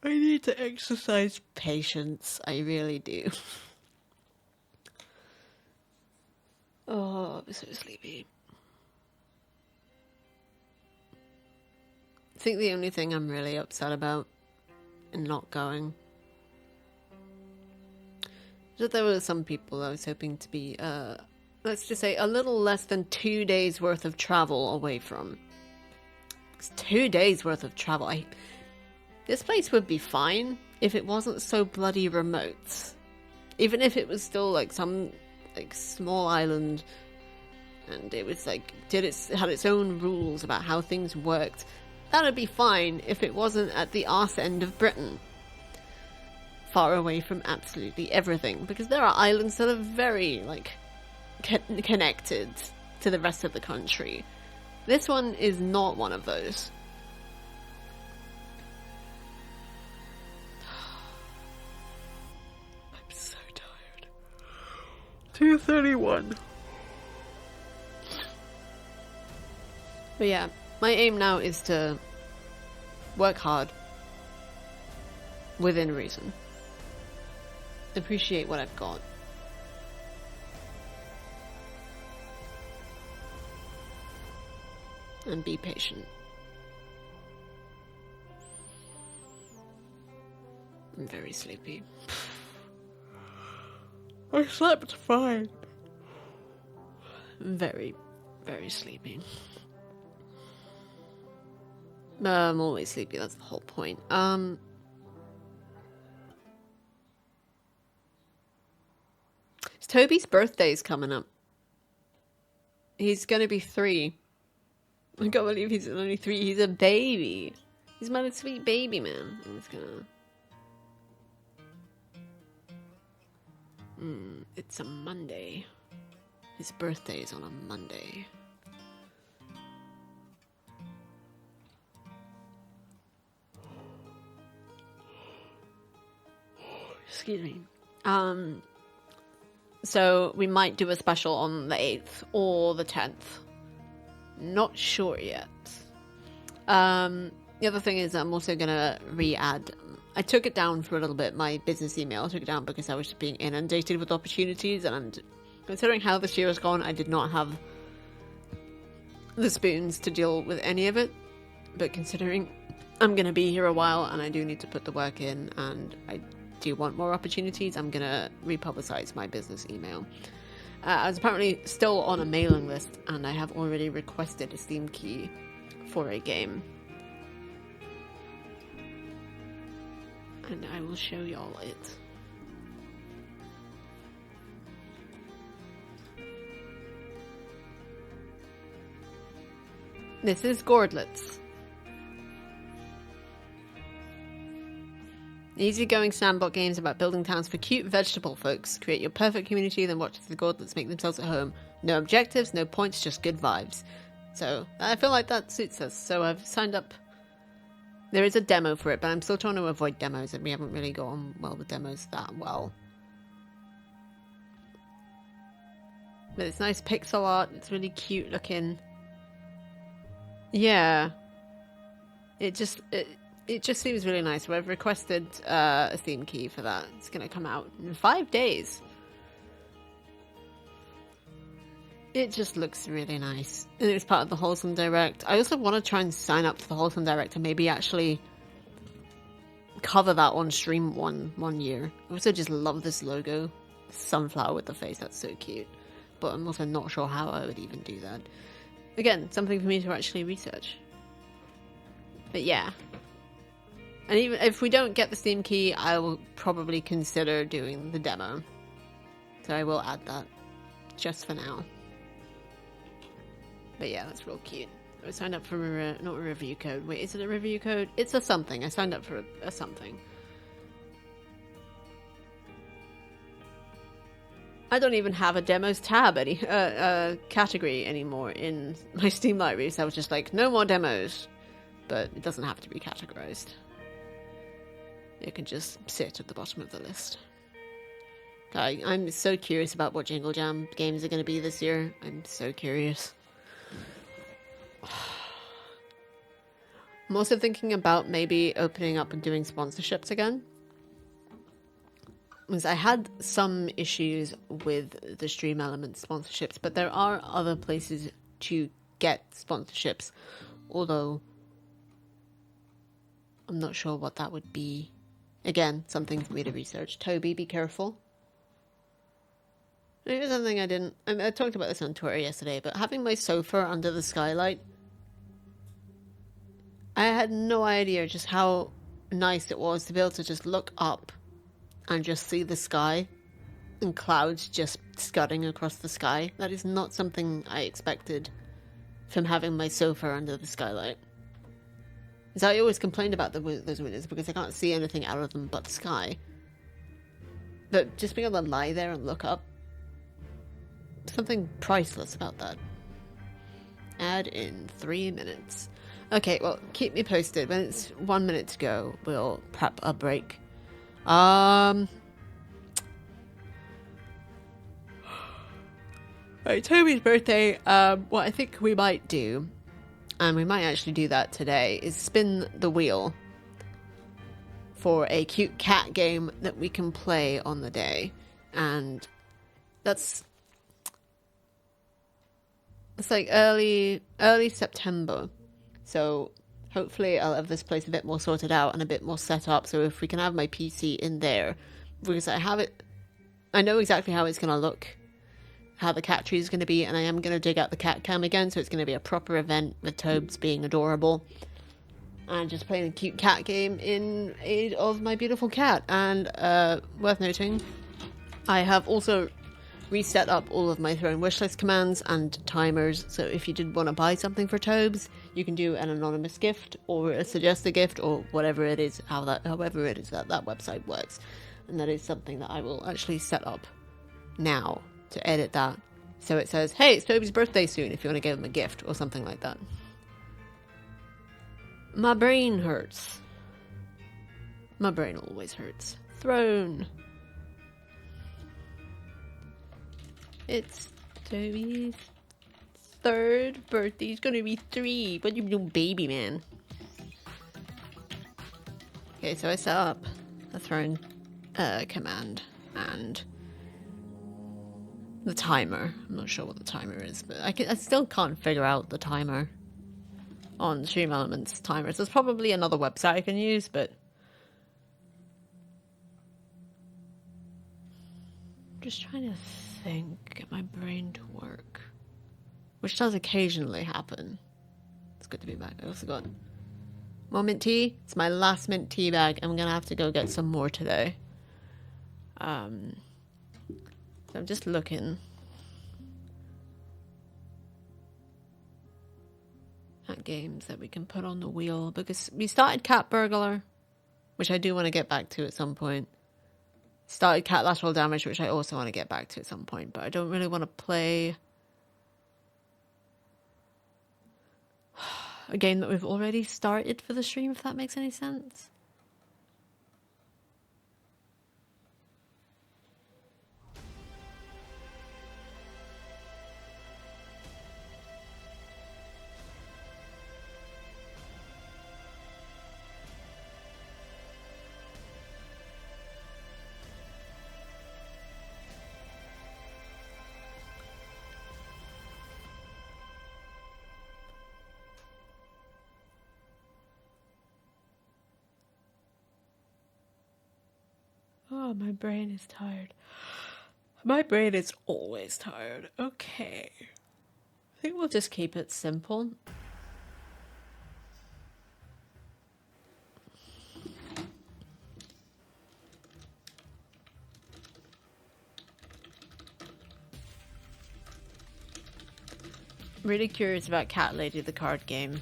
I need to exercise patience. I really do. Oh, I'm so sleepy. I think the only thing I'm really upset about in not going is that there were some people I was hoping to be, let's just say, a little less than 2 days worth of travel away from. It's 2 days worth of travel. This place would be fine if it wasn't so bloody remote. Even if it was still like some like small island, and it was like had its own rules about how things worked. That'd be fine if it wasn't at the arse end of Britain, far away from absolutely everything. Because there are islands that are very like connected to the rest of the country. This one is not one of those. 2:31. But yeah, my aim now is to work hard within reason. Appreciate what I've got. And be patient. I'm very sleepy. I slept fine. Very, very sleepy. I'm always sleepy, that's the whole point. Toby's birthday's coming up. He's gonna be 3. I can't believe he's only 3. He's a baby. He's my sweet baby, man. I'm just gonna... it's a Monday. His birthday is on a Monday. Excuse me. So we might do a special on the 8th or the 10th. Not sure yet. The other thing is I'm also gonna re-add... I took it down for a little bit, my business email. I took it down because I was just being inundated with opportunities, and considering how this year has gone, I did not have the spoons to deal with any of it. But considering I'm gonna be here a while and I do need to put the work in, and I do want more opportunities, I'm gonna republicize my business email. I was apparently still on a mailing list, and I have already requested a Steam key for a game. And I will show y'all it. This is Gordlets. Easygoing sandbox games about building towns for cute vegetable folks. Create your perfect community, then watch as the Gordlets make themselves at home. No objectives, no points, just good vibes. So, I feel like that suits us. So I've signed up. There is a demo for it, but I'm still trying to avoid demos, and we haven't really got on well with demos that well. But it's nice pixel art. It's really cute looking. Yeah. It just seems really nice. So I've requested a Steam key for that. It's going to come out in 5 days. It just looks really nice. And it's part of the Wholesome Direct. I also want to try and sign up to the Wholesome Direct and maybe actually cover that on stream one year. I also just love this logo. Sunflower with the face. That's so cute. But I'm also not sure how I would even do that. Again, something for me to actually research. But yeah. And even if we don't get the Steam key, I will probably consider doing the demo. So I will add that just for now. But yeah, that's real cute. I signed up for not a review code. Wait, is it a review code? It's a something. I signed up for a something. I don't even have a demos tab category anymore in my Steam library. So I was just like, no more demos. But it doesn't have to be categorized. It can just sit at the bottom of the list. I'm so curious about what Jingle Jam games are going to be this year. I'm so curious. I'm also thinking about maybe opening up and doing sponsorships again. Because I had some issues with the Stream Elements sponsorships, but there are other places to get sponsorships. Although, I'm not sure what that would be. Again, something for me to research. Toby, be careful. Maybe something I talked about this on Twitter yesterday, but having my sofa under the skylight, I had no idea just how nice it was to be able to just look up and just see the sky and clouds just scudding across the sky. That is not something I expected from having my sofa under the skylight. Because I always complained about those windows because I can't see anything out of them but the sky. But just being able to lie there and look up, something priceless about that. Add in 3 minutes. Okay, well, keep me posted. When it's 1 minute to go, we'll prep a break. Right, Toby's birthday, what I think we might do, and we might actually do that today, is spin the wheel for a cute cat game that we can play on the day. And it's like early September. So hopefully I'll have this place a bit more sorted out and a bit more set up. So if we can have my PC in there, because I know exactly how it's going to look, how the cat tree is going to be, and I am going to dig out the cat cam again, so it's going to be a proper event with Tobes being adorable and just playing a cute cat game in aid of my beautiful cat. And worth noting, I have also reset up all of my throne wishlist commands and timers, so if you did want to buy something for Tobes, you can do an anonymous gift or a suggested gift or whatever it is, however it is that website works. And that is something that I will actually set up now to edit that, so it says, hey, it's Toby's birthday soon, if you want to give him a gift or something like that. My brain hurts. My brain always hurts. Throne. It's Toby's 3rd birthday. He's gonna be 3. What you doing, baby man? Okay, so I set up the throne command and the timer. I'm not sure what the timer is, but I still can't figure out the timer on Stream Elements timers. There's probably another website I can use, but I'm just trying to get my brain to work, which does occasionally happen. It's good to be back. I also got more mint tea. It's my last mint tea bag. I'm gonna have to go get some more today. So I'm just looking at games that we can put on the wheel, because we started Cat Burglar, which I do want to get back to at some point. Started Cat Lateral Damage, which I also want to get back to at some point, but I don't really want to play a game that we've already started for the stream, if that makes any sense. Oh, my brain is tired. My brain is always tired. Okay. I think we'll just keep it simple. Really curious about Cat Lady, the card game.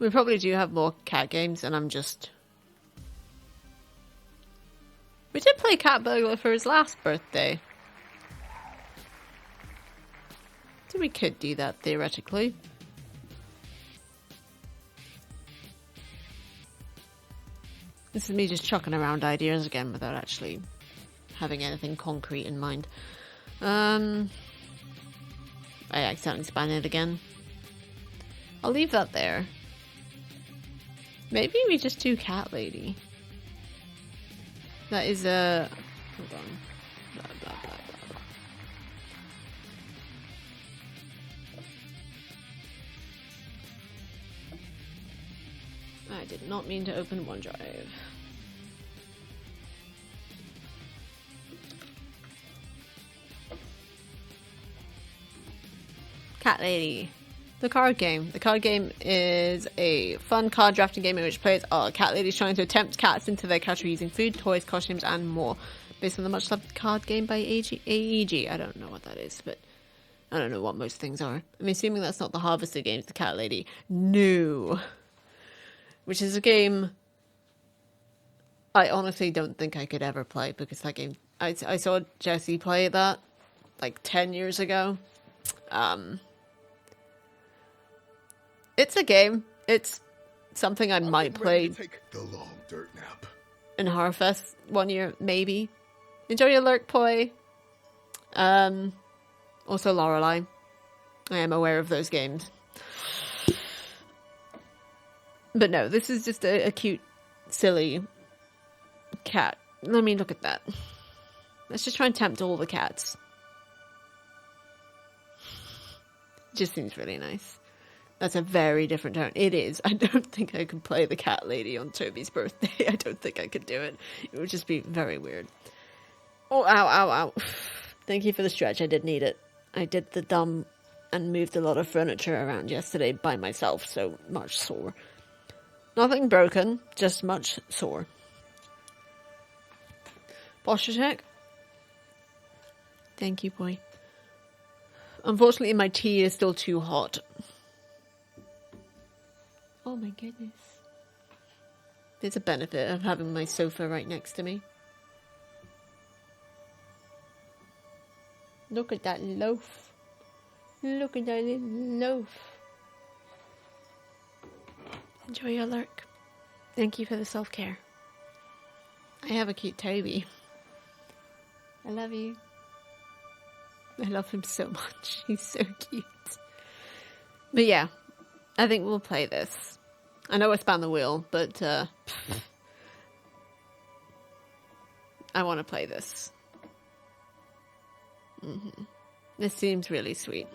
We probably do have more cat games, and I'm just... We did play Cat Burglar for his last birthday. So we could do that, theoretically. This is me just chucking around ideas again without actually having anything concrete in mind. I accidentally spun it again. I'll leave that there. Maybe we just do Cat Lady. That is a... Hold on. Blah, blah, blah, blah, blah. I did not mean to open OneDrive. Cat Lady. The card game. The card game is a fun card drafting game in which players are cat ladies trying to tempt cats into their catcher using food, toys, costumes, and more. Based on the much loved card game by AEG. I don't know what that is, but I don't know what most things are. I'm assuming that's not the Harvester games, the cat lady. No. Which is a game I honestly don't think I could ever play, because that game, I saw Jesse play that like 10 years ago. It's a game. It's something I might play Take the long dirt nap. in Harfest one year, maybe. Enjoy your lurk, Poi. Also Lorelei. I am aware of those games. But no, this is just a cute, silly cat. Let me look at that. Let's just try and tempt all the cats. Just seems really nice. That's a very different tone. It is. I don't think I could play the cat lady on Toby's birthday. I don't think I could do it. It would just be very weird. Oh, ow, ow, ow. Thank you for the stretch. I did need it. I did the dumb and moved a lot of furniture around yesterday by myself, so much sore. Nothing broken, just much sore. Posture check. Thank you, boy. Unfortunately, my tea is still too hot. Oh my goodness. There's a benefit of having my sofa right next to me. Look at that loaf. Look at that little loaf. Enjoy your lurk. Thank you for the self-care. I have a cute Toby. I love you. I love him so much. He's so cute. But yeah, I think we'll play this. I know I spun the wheel, but I want to play this. This seems really sweet.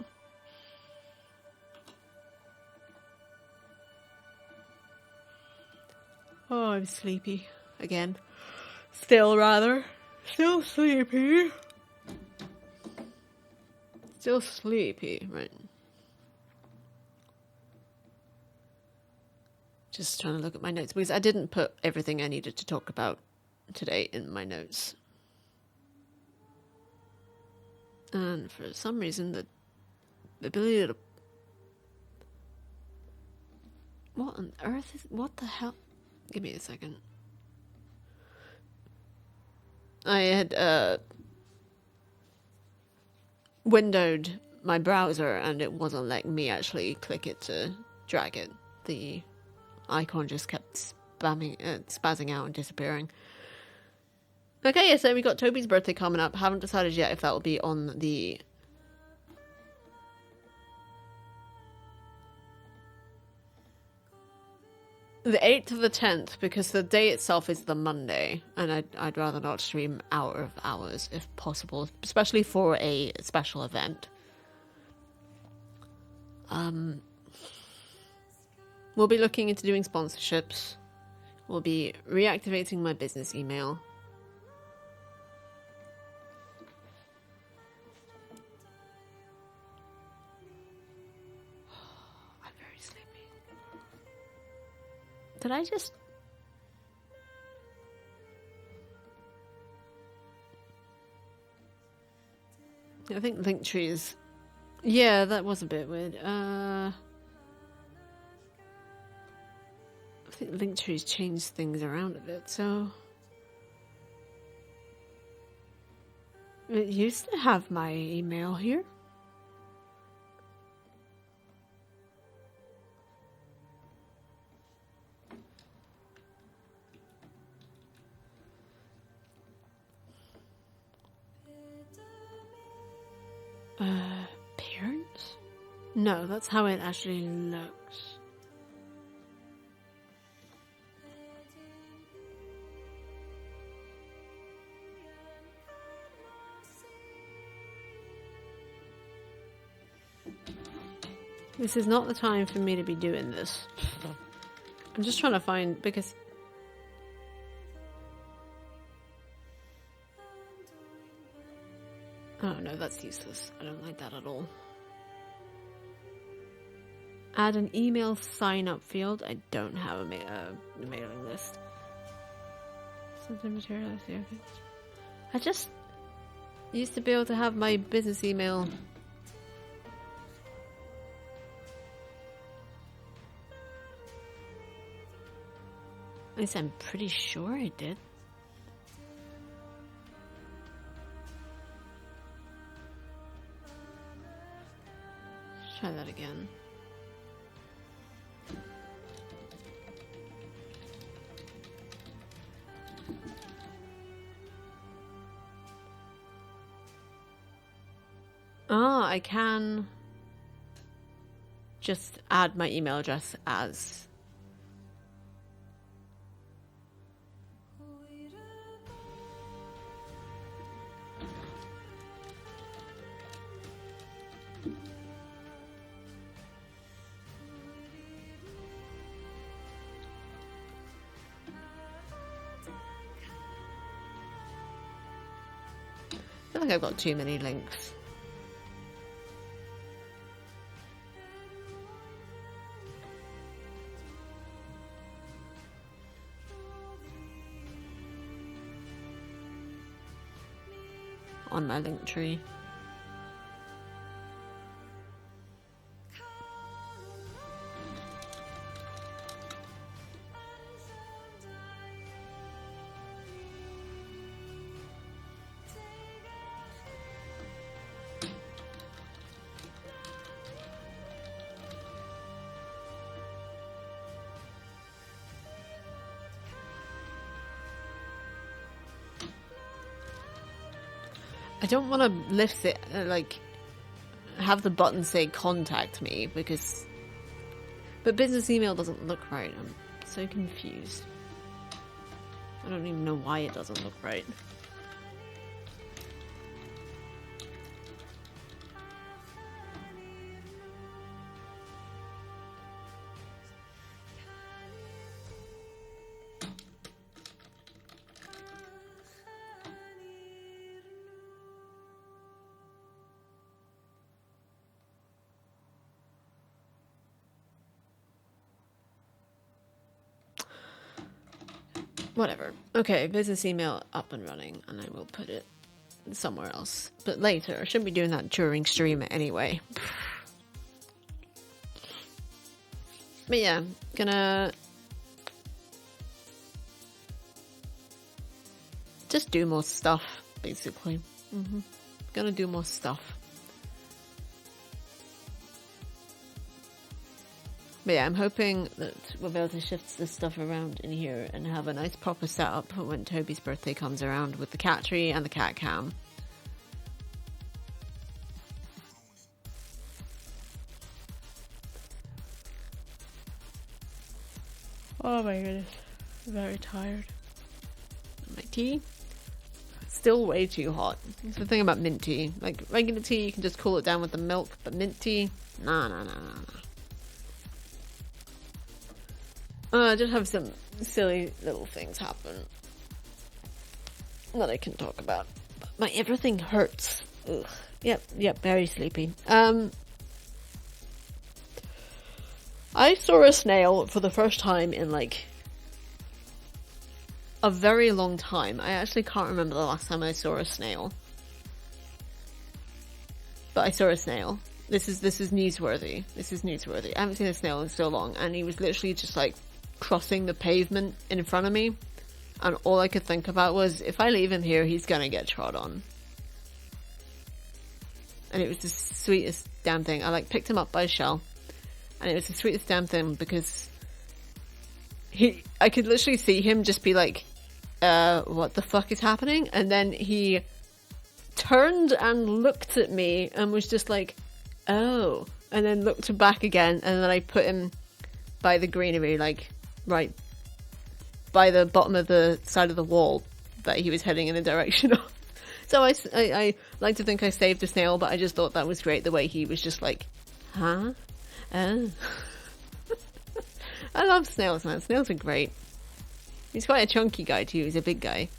Oh, I'm sleepy again. Still, rather. Still sleepy. Still sleepy, right. Just trying to look at my notes, because I didn't put everything I needed to talk about today in my notes. And for some reason, the ability to... What on earth is... What the hell? Give me a second. I had, windowed my browser, and it wasn't letting me actually click it to drag it. The icon just kept spazzing out and disappearing. Okay, so we got Toby's birthday coming up. Haven't decided yet if that will be on the... the 8th or the 10th, because the day itself is the Monday, and I'd rather not stream out of hours if possible, especially for a special event. We'll be looking into doing sponsorships. We'll be reactivating my business email. I'm very sleepy. Did I just... I think Linktree is... Yeah, that was a bit weird. I think Linktree's changed things around a bit, so... It used to have my email here. Parents? No, that's how it actually looks. This is not the time for me to be doing this. I'm just trying to find, because... Oh no, that's useless. I don't like that at all. Add an email sign-up field. I don't have a mailing list. Something material. I just used to be able to have my business email. At least I'm pretty sure I did. Let's try that again. Oh, I can just add my email address as. I feel like I've got too many links. On my link tree. I don't want to lift it, like, have the button say contact me, because... But business email doesn't look right. I'm so confused. I don't even know why it doesn't look right. Whatever. Okay, business email up and running, and I will put it somewhere else. But later. I shouldn't be doing that during stream anyway. But yeah, gonna just do more stuff, basically. Gonna do more stuff. But yeah, I'm hoping that we'll be able to shift this stuff around in here and have a nice proper setup when Toby's birthday comes around with the cat tree and the cat cam. Oh my goodness. I'm very tired. My tea? Still way too hot. That's the thing about mint tea. Like, regular tea, you can just cool it down with the milk, but mint tea? Nah. I just have some silly little things happen that I can talk about. But my everything hurts. Ugh. Yep, very sleepy. I saw a snail for the first time in like a very long time. I actually can't remember the last time I saw a snail. But I saw a snail. This is newsworthy. This is newsworthy. I haven't seen a snail in so long, and he was literally just like crossing the pavement in front of me, and all I could think about was, if I leave him here, he's gonna get trod on. And it was the sweetest damn thing. I like picked him up by his shell, and it was the sweetest damn thing because I could literally see him just be like, what the fuck is happening? And then he turned and looked at me and was just like, oh, and then looked back again, and then I put him by the greenery, like right by the bottom of the side of the wall that he was heading in the direction of. So I like to think I saved a snail, but I just thought that was great, the way he was just like, huh? Oh. I love snails, man. Snails are great. He's quite a chunky guy too. He's a big guy.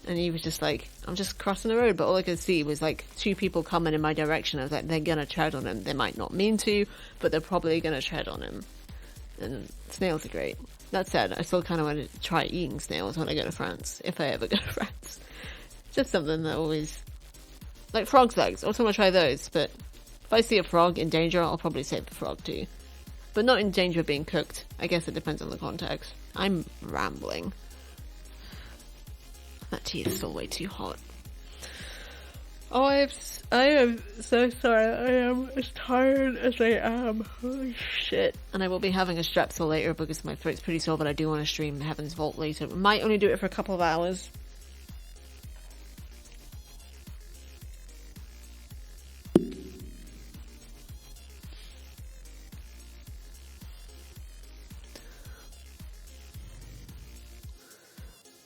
And he was just like, I'm just crossing the road, but all I could see was like 2 people coming in my direction. I was like, they're gonna tread on him. They might not mean to, but they're probably gonna tread on him. And snails are great. That said, I still kind of want to try eating snails when I go to France, if I ever go to France. Just something that always... Like frog's legs, I also want to try those, but if I see a frog in danger, I'll probably save the frog too. But not in danger of being cooked. I guess it depends on the context. I'm rambling. That tea is still way too hot. Oh, I am so sorry. I am as tired as I am. Holy shit. And I will be having a Strepsil later because my throat's pretty sore, but I do want to stream Heaven's Vault later. I might only do it for a couple of hours.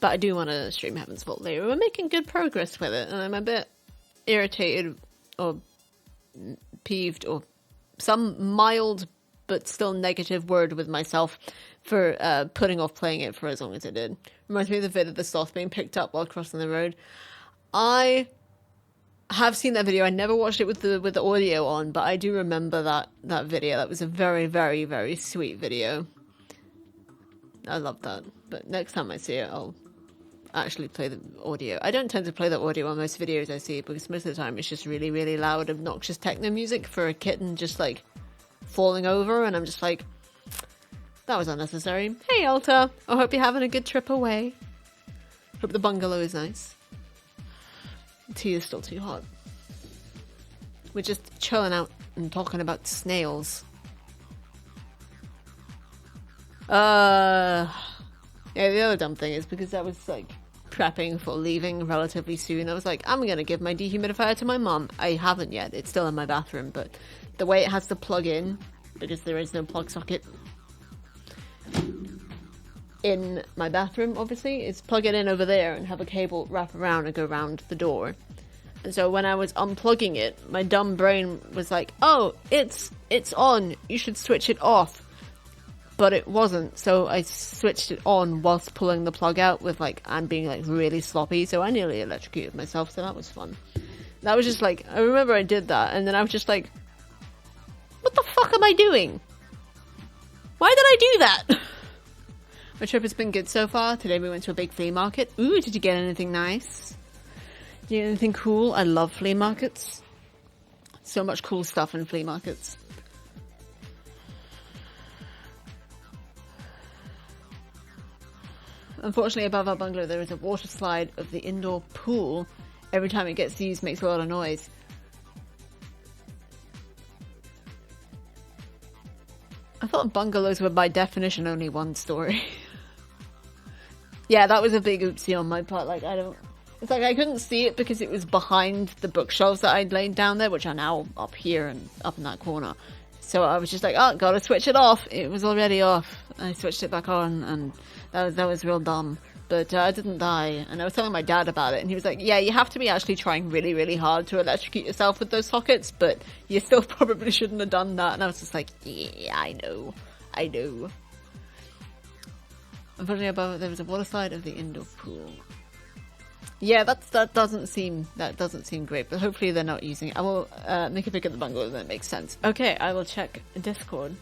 But I do want to stream Heaven's Vault later. We're making good progress with it, and I'm a bit irritated or peeved or some mild but still negative word with myself for putting off playing it for as long as it did. Reminds me of the vid of the sloth being picked up while crossing the road. I have seen that video. I never watched it with the audio on, but I do remember that video. That was a very, very, very sweet video. I love that. But next time I see it, I'll actually play the audio. I don't tend to play the audio on most videos I see because most of the time it's just really, really loud, obnoxious techno music for a kitten just like falling over, and I'm just like, that was unnecessary. Hey Alta, I hope you're having a good trip away. Hope the bungalow is nice. The tea is still too hot. We're just chilling out and talking about snails. Yeah, the other dumb thing is because I was like prepping for leaving relatively soon, I was like, I'm gonna give my dehumidifier to my mom. I haven't yet, it's still in my bathroom, but the way it has to plug in, because there is no plug socket in my bathroom, obviously, is plug it in over there and have a cable wrap around and go around the door. And so when I was unplugging it, my dumb brain was like, oh, it's on, you should switch it off. But it wasn't, so I switched it on whilst pulling the plug out with like, and being like really sloppy, so I nearly electrocuted myself, so that was fun. That was just like, I remember I did that, and then I was just like, what the fuck am I doing? Why did I do that? My trip has been good so far. Today we went to a big flea market. Ooh, did you get anything nice? Did you get anything cool? I love flea markets. So much cool stuff in flea markets. Unfortunately, above our bungalow there is a water slide of the indoor pool. Every time it gets used, it makes a lot of noise. I thought bungalows were by definition only one story. Yeah, that was a big oopsie on my part. Like, it's like I couldn't see it because it was behind the bookshelves that I'd laid down there, which are now up here and up in that corner. So I was just like, oh, gotta switch it off. It was already off. I switched it back on, and that was real dumb. But I didn't die, and I was telling my dad about it, and he was like, yeah, you have to be actually trying really, really hard to electrocute yourself with those sockets, but you still probably shouldn't have done that. And I was just like, yeah, I know. Unfortunately, above there was a water slide of the indoor pool. Yeah, that doesn't seem great, but hopefully they're not using it. I will make a pic at the bungalow, that makes sense. Okay, I will check Discord.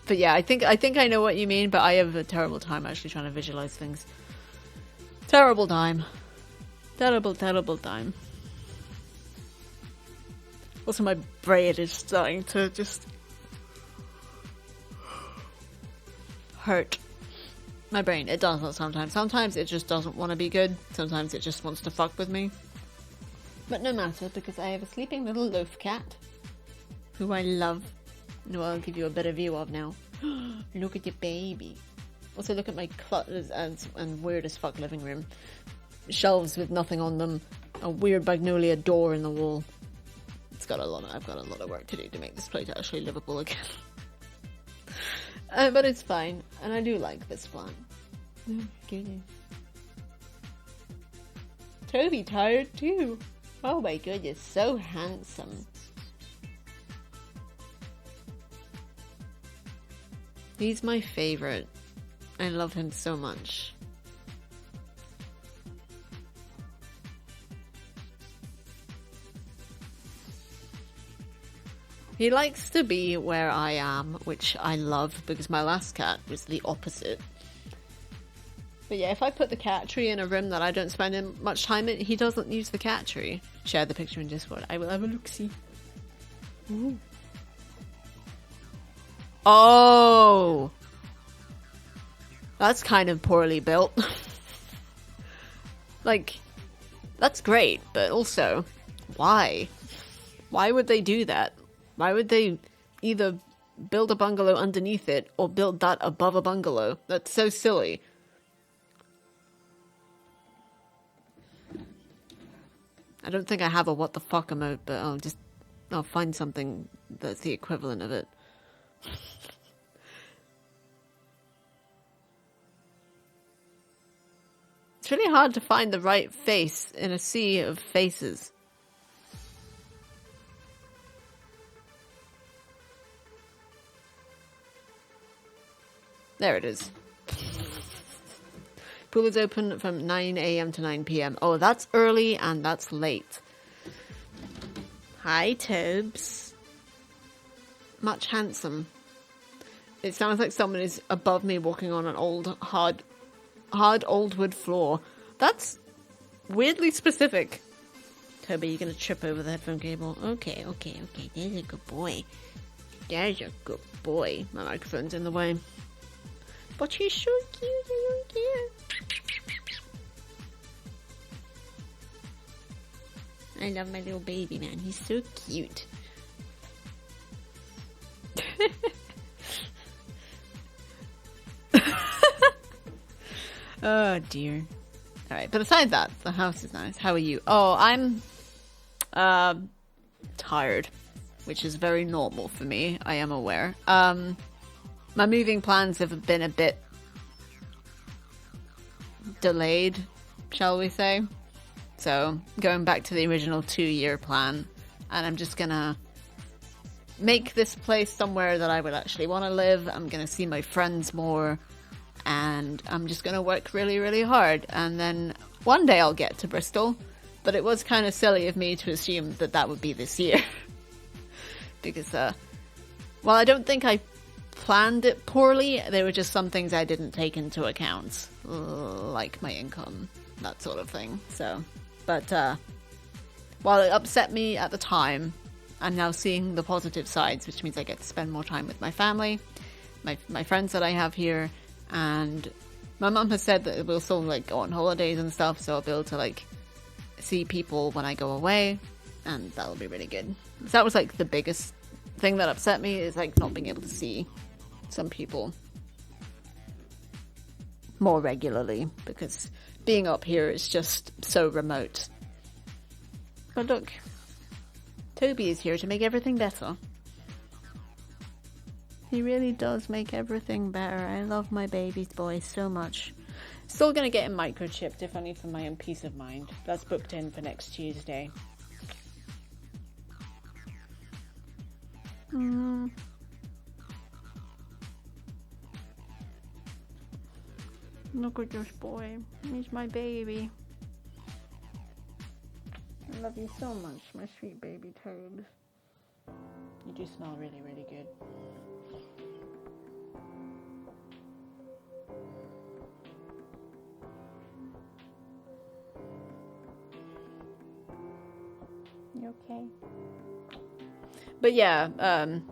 But yeah, I think I know what you mean, but I have a terrible time actually trying to visualize things. Terrible time. Terrible time. Also, my brain is starting to just hurt. My brain, it does that sometimes. Sometimes it just doesn't want to be good. Sometimes it just wants to fuck with me. But no matter, because I have a sleeping little loaf cat, who I love, who I'll give you a better view of now. Look at your baby. Also look at my cluttered and weird as fuck living room. Shelves with nothing on them. A weird magnolia door in the wall. I've got a lot of work to do to make this place actually livable again. But it's fine, and I do like this plant. Oh, goodness. Toby tired too. Oh my goodness, so handsome. He's my favorite. I love him so much. He likes to be where I am, which I love because my last cat was the opposite. But yeah, if I put the cat tree in a room that I don't spend much time in, he doesn't use the cat tree. Share the picture in Discord. I will have a look-see. Ooh. Oh! That's kind of poorly built. Like, that's great, but also, why? Why would they do that? Why would they either build a bungalow underneath it or build that above a bungalow? That's so silly. I don't think I have a what the fuck emote, but I'll find something that's the equivalent of it. It's really hard to find the right face in a sea of faces. There it is. Pool is open from 9 a.m. to 9 p.m. Oh, that's early and that's late. Hi, Tobes. Much handsome. It sounds like someone is above me walking on an old, hard old wood floor. That's weirdly specific. Toby, you're gonna trip over the headphone cable. Okay. There's a good boy. There's a good boy. My microphone's in the way. But he's so cute. I don't care. I love my little baby, man. He's so cute. Oh dear. Alright, but aside that, the house is nice. How are you? Oh, I'm tired, which is very normal for me, I am aware. My moving plans have been a bit delayed, shall we say. So, going back to the original 2-year plan, and I'm just gonna make this place somewhere that I would actually want to live. I'm gonna see my friends more, and I'm just gonna work really, really hard. And then one day I'll get to Bristol, but it was kind of silly of me to assume that that would be this year. Because, well, I don't think I planned it poorly. There were just some things I didn't take into account, like my income, that sort of thing. So, but while it upset me at the time, I'm now seeing the positive sides, which means I get to spend more time with my family, my friends that I have here, and my mum has said that we'll still like go on holidays and stuff, so I'll be able to like see people when I go away, and that'll be really good. So that was like the biggest thing that upset me, is like not being able to see some people more regularly, because being up here is just so remote. But look, Toby is here to make everything better. He really does make everything better. I love my baby's boy so much. Still gonna get him microchipped, if only for my own peace of mind. That's booked in for next Tuesday. Look at this boy. He's my baby. I love you so much, my sweet baby Toad. You do smell really, really good. You okay? But yeah,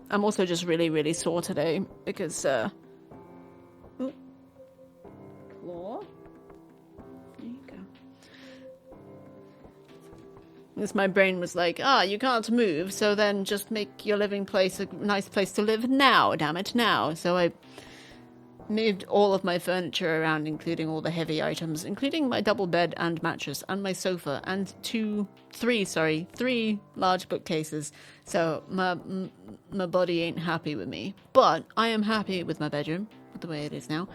I'm also just really, really sore today because, Claw? There you go. Because my brain was like, you can't move, so then just make your living place a nice place to live now, damn it, now. So I moved all of my furniture around, including all the heavy items, including my double bed and mattress and my sofa and three large bookcases. So my body ain't happy with me, but I am happy with my bedroom the way it is now.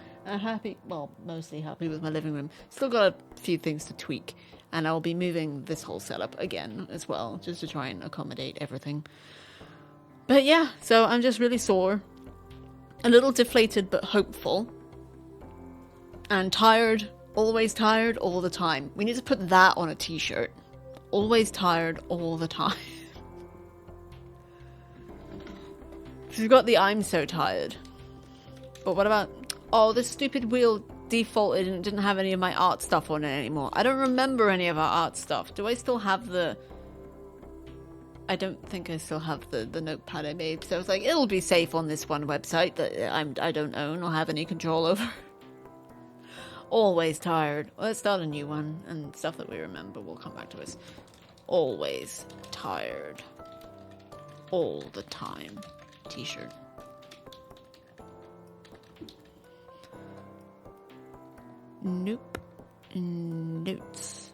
Mostly happy with my living room. Still got a few things to tweak, and I'll be moving this whole setup again as well, just to try and accommodate everything. But yeah, so I'm just really sore. A little deflated but hopeful. And tired. Always tired all the time. We need to put that on a t-shirt. Always tired all the time. So we've got the I'm so tired. But what about... Oh, this stupid wheel defaulted and didn't have any of my art stuff on it anymore. I don't remember any of our art stuff. Do I still have the... I don't think I still have the notepad I made. So I was like, it'll be safe on this one website that I don't own or have any control over. Always tired. Let's start a new one. And stuff that we remember will come back to us. Always tired. All the time. T-shirt. Nope. Notes.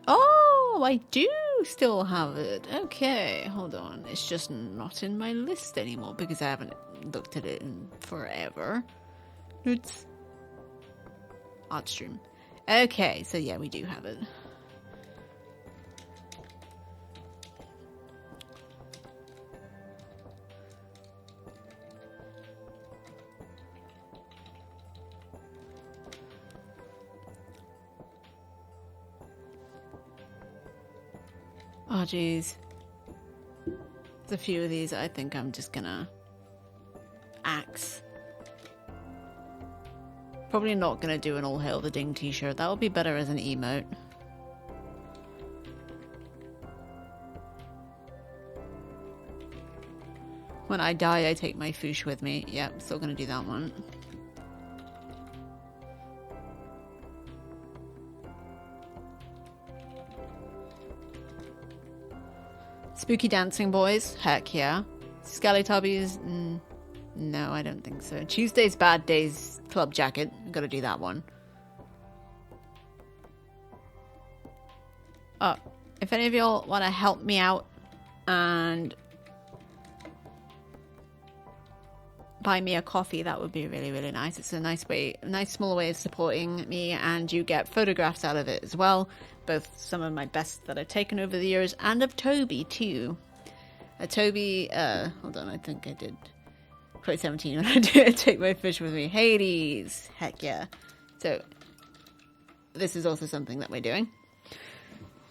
Oh, I do still have it. Okay, hold on. It's just not in my list anymore because I haven't looked at it in forever. Notes. Artstream. Okay, so yeah, we do have it. Oh, geez. There's a few of these I think I'm just gonna axe. Probably not gonna do an All Hail the Ding t-shirt. That would be better as an emote. When I die, I take my foosh with me. Yep, still gonna do that one. Spooky Dancing Boys? Heck yeah. Skellytubbies? No, I don't think so. Tuesday's Bad Days Club Jacket. Gotta do that one. Oh, if any of y'all want to help me out and buy me a coffee, that would be really, really nice. It's a nice way, a nice small way of supporting me, and you get photographs out of it as well. Both some of my best that I've taken over the years, and of Toby too. Toby, hold on, I think I did 2017 when I did Take My Fish With Me. Hades! Heck yeah. So, this is also something that we're doing.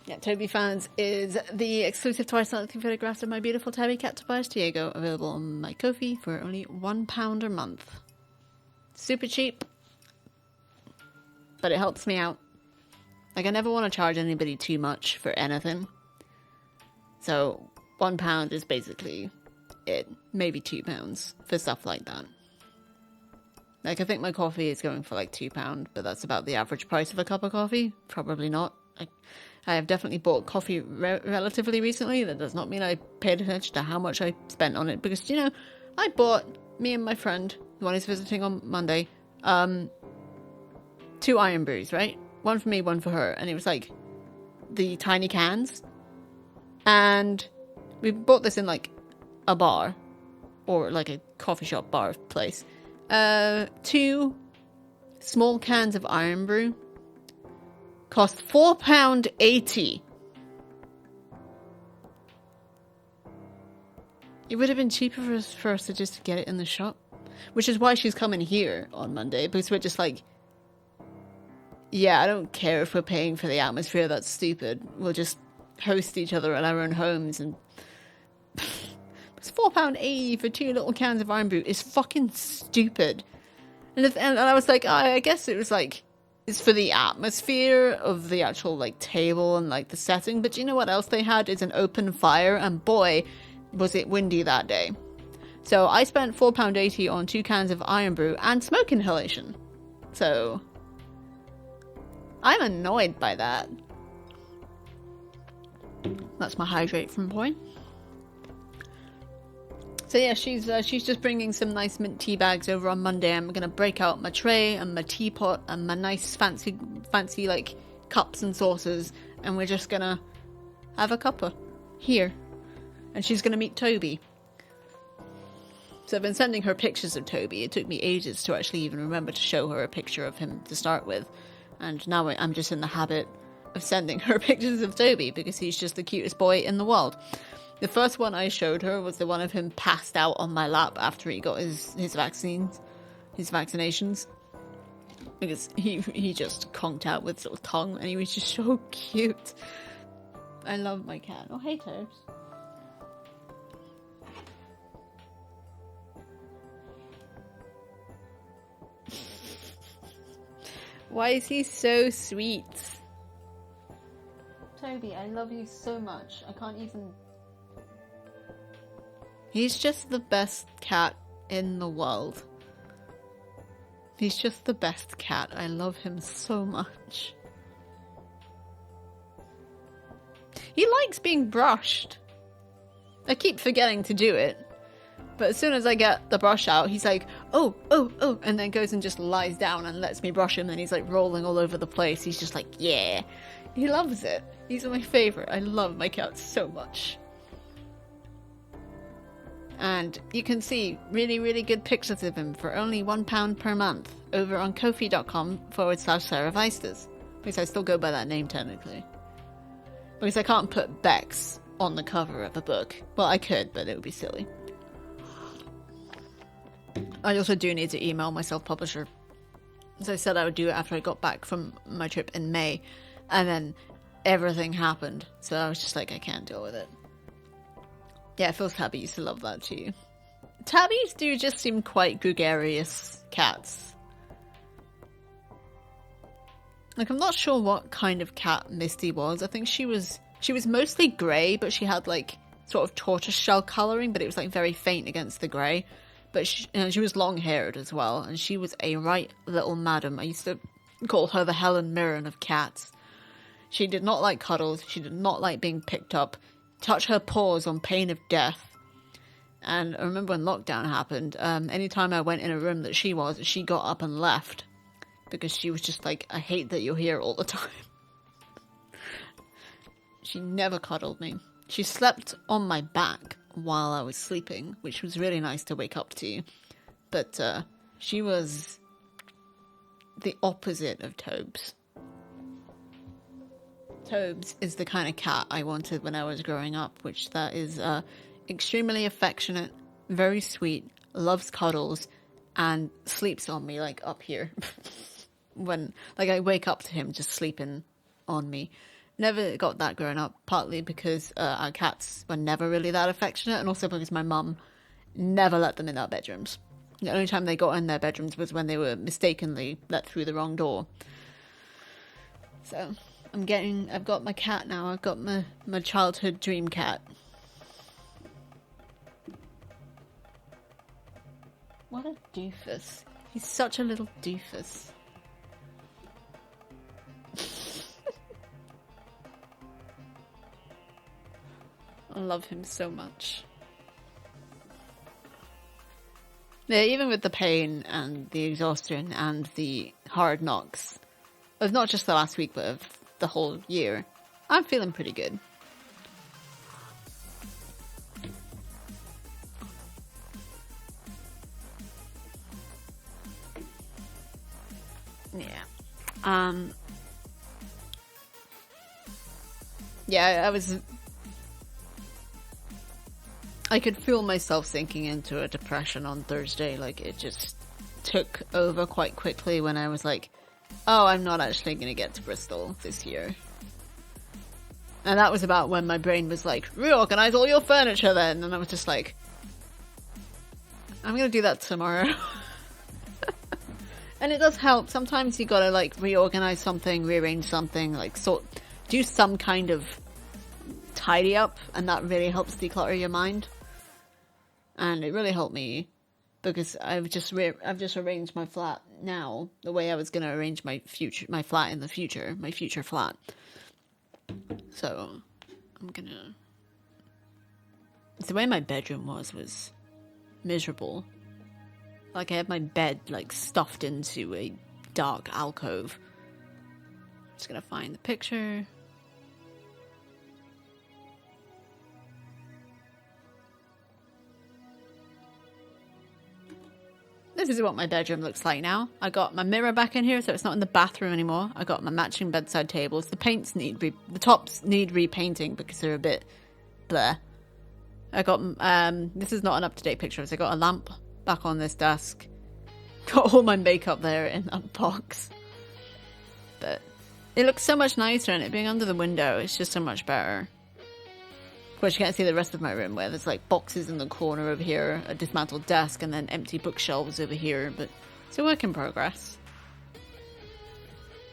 Yeah, Toby Fans is the exclusive twice nightly photographs of my beautiful tabby cat Tobias Diego, available on my Ko-fi for only £1 a month. Super cheap, but it helps me out. Like, I never want to charge anybody too much for anything. So, £1 is basically it. Maybe £2 for stuff like that. Like, I think my coffee is going for like £2, but that's about the average price of a cup of coffee. Probably not. I have definitely bought coffee relatively recently. That does not mean I paid attention to how much I spent on it. Because, you know, I bought, me and my friend, the one who's visiting on Monday, 2 Iron Brews, right? One for me, one for her. And it was like the tiny cans. And we bought this in like a bar. Or like a coffee shop bar place. 2 small cans of Iron Brew cost £4.80. It would have been cheaper for us to just get it in the shop. Which is why she's coming here on Monday. Because we're just like, yeah, I don't care if we're paying for the atmosphere. That's stupid. We'll just host each other at our own homes. And it's £4.80 for 2 little cans of Iron Brew. It's fucking stupid. And I was like, I guess it was like, it's for the atmosphere of the actual like table and like the setting. But you know what else they had is an open fire, and boy, was it windy that day. So I spent £4.80 on 2 cans of Iron Brew and smoke inhalation. So I'm annoyed by that. That's my hydrate from boy. So yeah, she's just bringing some nice mint tea bags over on Monday. I'm gonna break out my tray and my teapot and my nice fancy like cups and saucers, and we're just gonna have a cuppa here. And she's gonna meet Toby. So I've been sending her pictures of Toby. It took me ages to actually even remember to show her a picture of him to start with, and now I'm just in the habit of sending her pictures of Toby because he's just the cutest boy in the world. The first one I showed her was the one of him passed out on my lap after he got his vaccinations. Because he just conked out with his little tongue, and he was just so cute. I love my cat. Oh, hey, Toads. Why is he so sweet? Toby, I love you so much. I can't even... He's just the best cat in the world. He's just the best cat. I love him so much. He likes being brushed. I keep forgetting to do it. But as soon as I get the brush out, he's like, oh, oh, oh, and then goes and just lies down and lets me brush him, and he's like rolling all over the place. He's just like, yeah. He loves it. He's my favourite. I love my cat so much. And you can see really, really good pictures of him for only £1 per month over on Ko-fi.com/Sarah Weistes. Because I still go by that name technically. Because I can't put Bex on the cover of a book. Well, I could, but it would be silly. I also do need to email my self-publisher. As I said I would do it after I got back from my trip in May. And then everything happened. So I was just like, I can't deal with it. Yeah, Phil's Tabby used to love that too. Tabbies do just seem quite gregarious cats. Like, I'm not sure what kind of cat Misty was. I think she was mostly grey, but she had like sort of tortoiseshell colouring, but it was like very faint against the grey. But she was long-haired as well, and she was a right little madam. I used to call her the Helen Mirren of cats. She did not like cuddles. She did not like being picked up. Touch her paws on pain of death. And I remember when lockdown happened, anytime I went in a room that she got up and left. Because she was just like, I hate that you're here all the time. She never cuddled me. She slept on my back while I was sleeping, which was really nice to wake up to. But she was the opposite of Tobes. Tobes is the kind of cat I wanted when I was growing up, which that is extremely affectionate, very sweet, loves cuddles, and sleeps on me, like, up here. When, like, I wake up to him just sleeping on me. Never got that growing up, partly because our cats were never really that affectionate, and also because my mum never let them in our bedrooms. The only time they got in their bedrooms was when they were mistakenly let through the wrong door. So... I've got my cat now. I've got my childhood dream cat. What a doofus. He's such a little doofus. I love him so much. Yeah, even with the pain and the exhaustion and the hard knocks of not just the last week, but of the whole year, I'm feeling pretty good. Yeah. Yeah, I could feel myself sinking into a depression on Thursday. Like, it just took over quite quickly when I was like, oh, I'm not actually going to get to Bristol this year. And that was about when my brain was like, reorganize all your furniture then. And I was just like, I'm going to do that tomorrow. And it does help. Sometimes you got to like reorganize something, rearrange something, like do some kind of tidy up. And that really helps declutter your mind. And it really helped me. Because I've just arranged my flat now the way I was going to arrange my flat in the future, my future flat. So I'm gonna. The way my bedroom was miserable. Like I had my bed like stuffed into a dark alcove. Just gonna find the picture. This is what my bedroom looks like now. I got my mirror back in here, so it's not in the bathroom anymore. I got my matching bedside tables. The tops need repainting because they're a bit bleh. I got, this is not an up-to-date picture, so I got a lamp back on this desk. Got all my makeup there in that box. But it looks so much nicer, and it being under the window, it's just so much better. Of course, you can't see the rest of my room where there's like boxes in the corner over here, a dismantled desk, and then empty bookshelves over here, but it's a work in progress.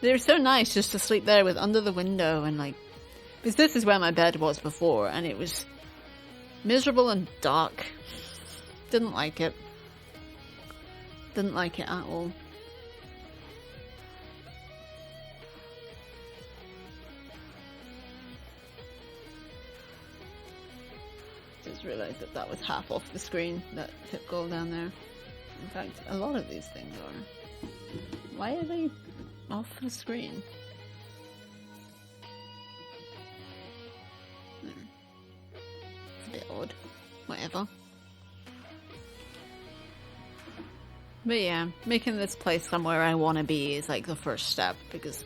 They're so nice just to sleep there with under the window and like, because this is where my bed was before and it was miserable and dark. Didn't like it. Didn't like it at all. Just realised that that was half off the screen, that tip goal down there. In fact, a lot of these things are. Why are they off the screen? It's a bit odd. Whatever. But yeah, making this place somewhere I want to be is like the first step, because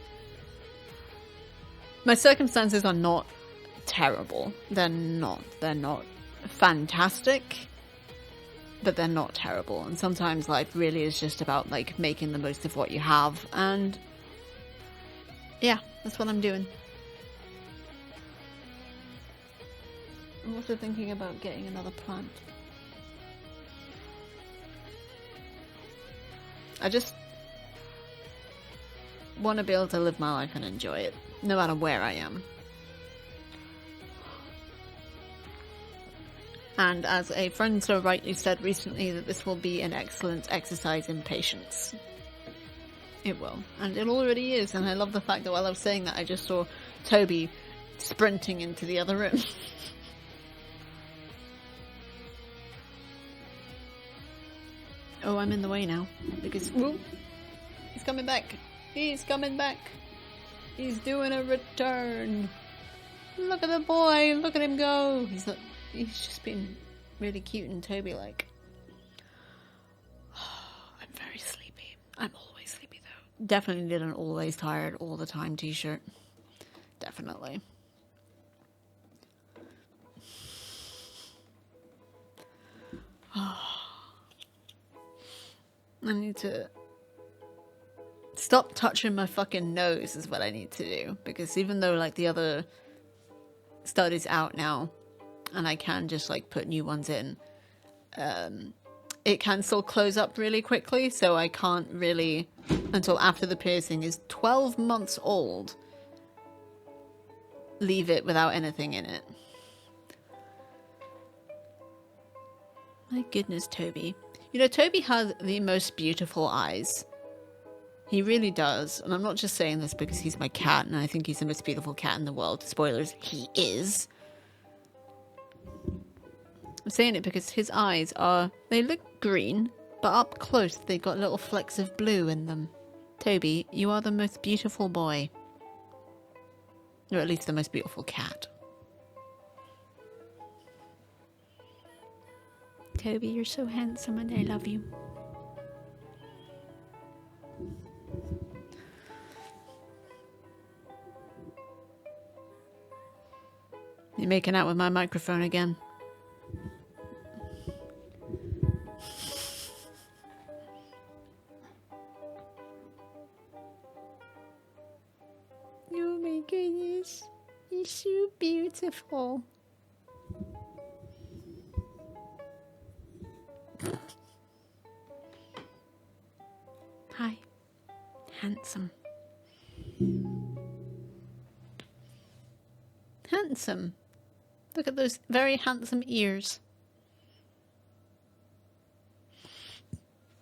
my circumstances are not terrible. They're not fantastic, but they're not terrible. And sometimes life really is just about like making the most of what you have, and yeah, that's what I'm doing. I'm also thinking about getting another plant. I just want to be able to live my life and enjoy it, no matter where I am. And as a friend so rightly said recently, that this will be an excellent exercise in patience. It will. And it already is. And I love the fact that while I was saying that, I just saw Toby sprinting into the other room. Oh, I'm in the way now. Because, whoop, he's coming back. He's coming back. He's doing a return. Look at the boy. Look at him go. He's just been really cute and Toby-like. I'm very sleepy. I'm always sleepy, though. Definitely did an always tired all the time t-shirt. Definitely. I need to stop touching my fucking nose is what I need to do. Because even though like the other stud is out now and I can just like put new ones in, it can still close up really quickly. So I can't really, until after the piercing is 12 months old, leave it without anything in it. My goodness, Toby. You know, Toby has the most beautiful eyes. He really does. And I'm not just saying this because he's my cat and I think he's the most beautiful cat in the world. Spoilers, he is. I'm saying it because his eyes are, they look green, but up close they've got little flecks of blue in them. Toby, you are the most beautiful boy. Or at least the most beautiful cat. Toby, you're so handsome and I love you. You're making out with my microphone again. Oh my goodness. You're so beautiful. Hi. Handsome. Handsome. Look at those very handsome ears.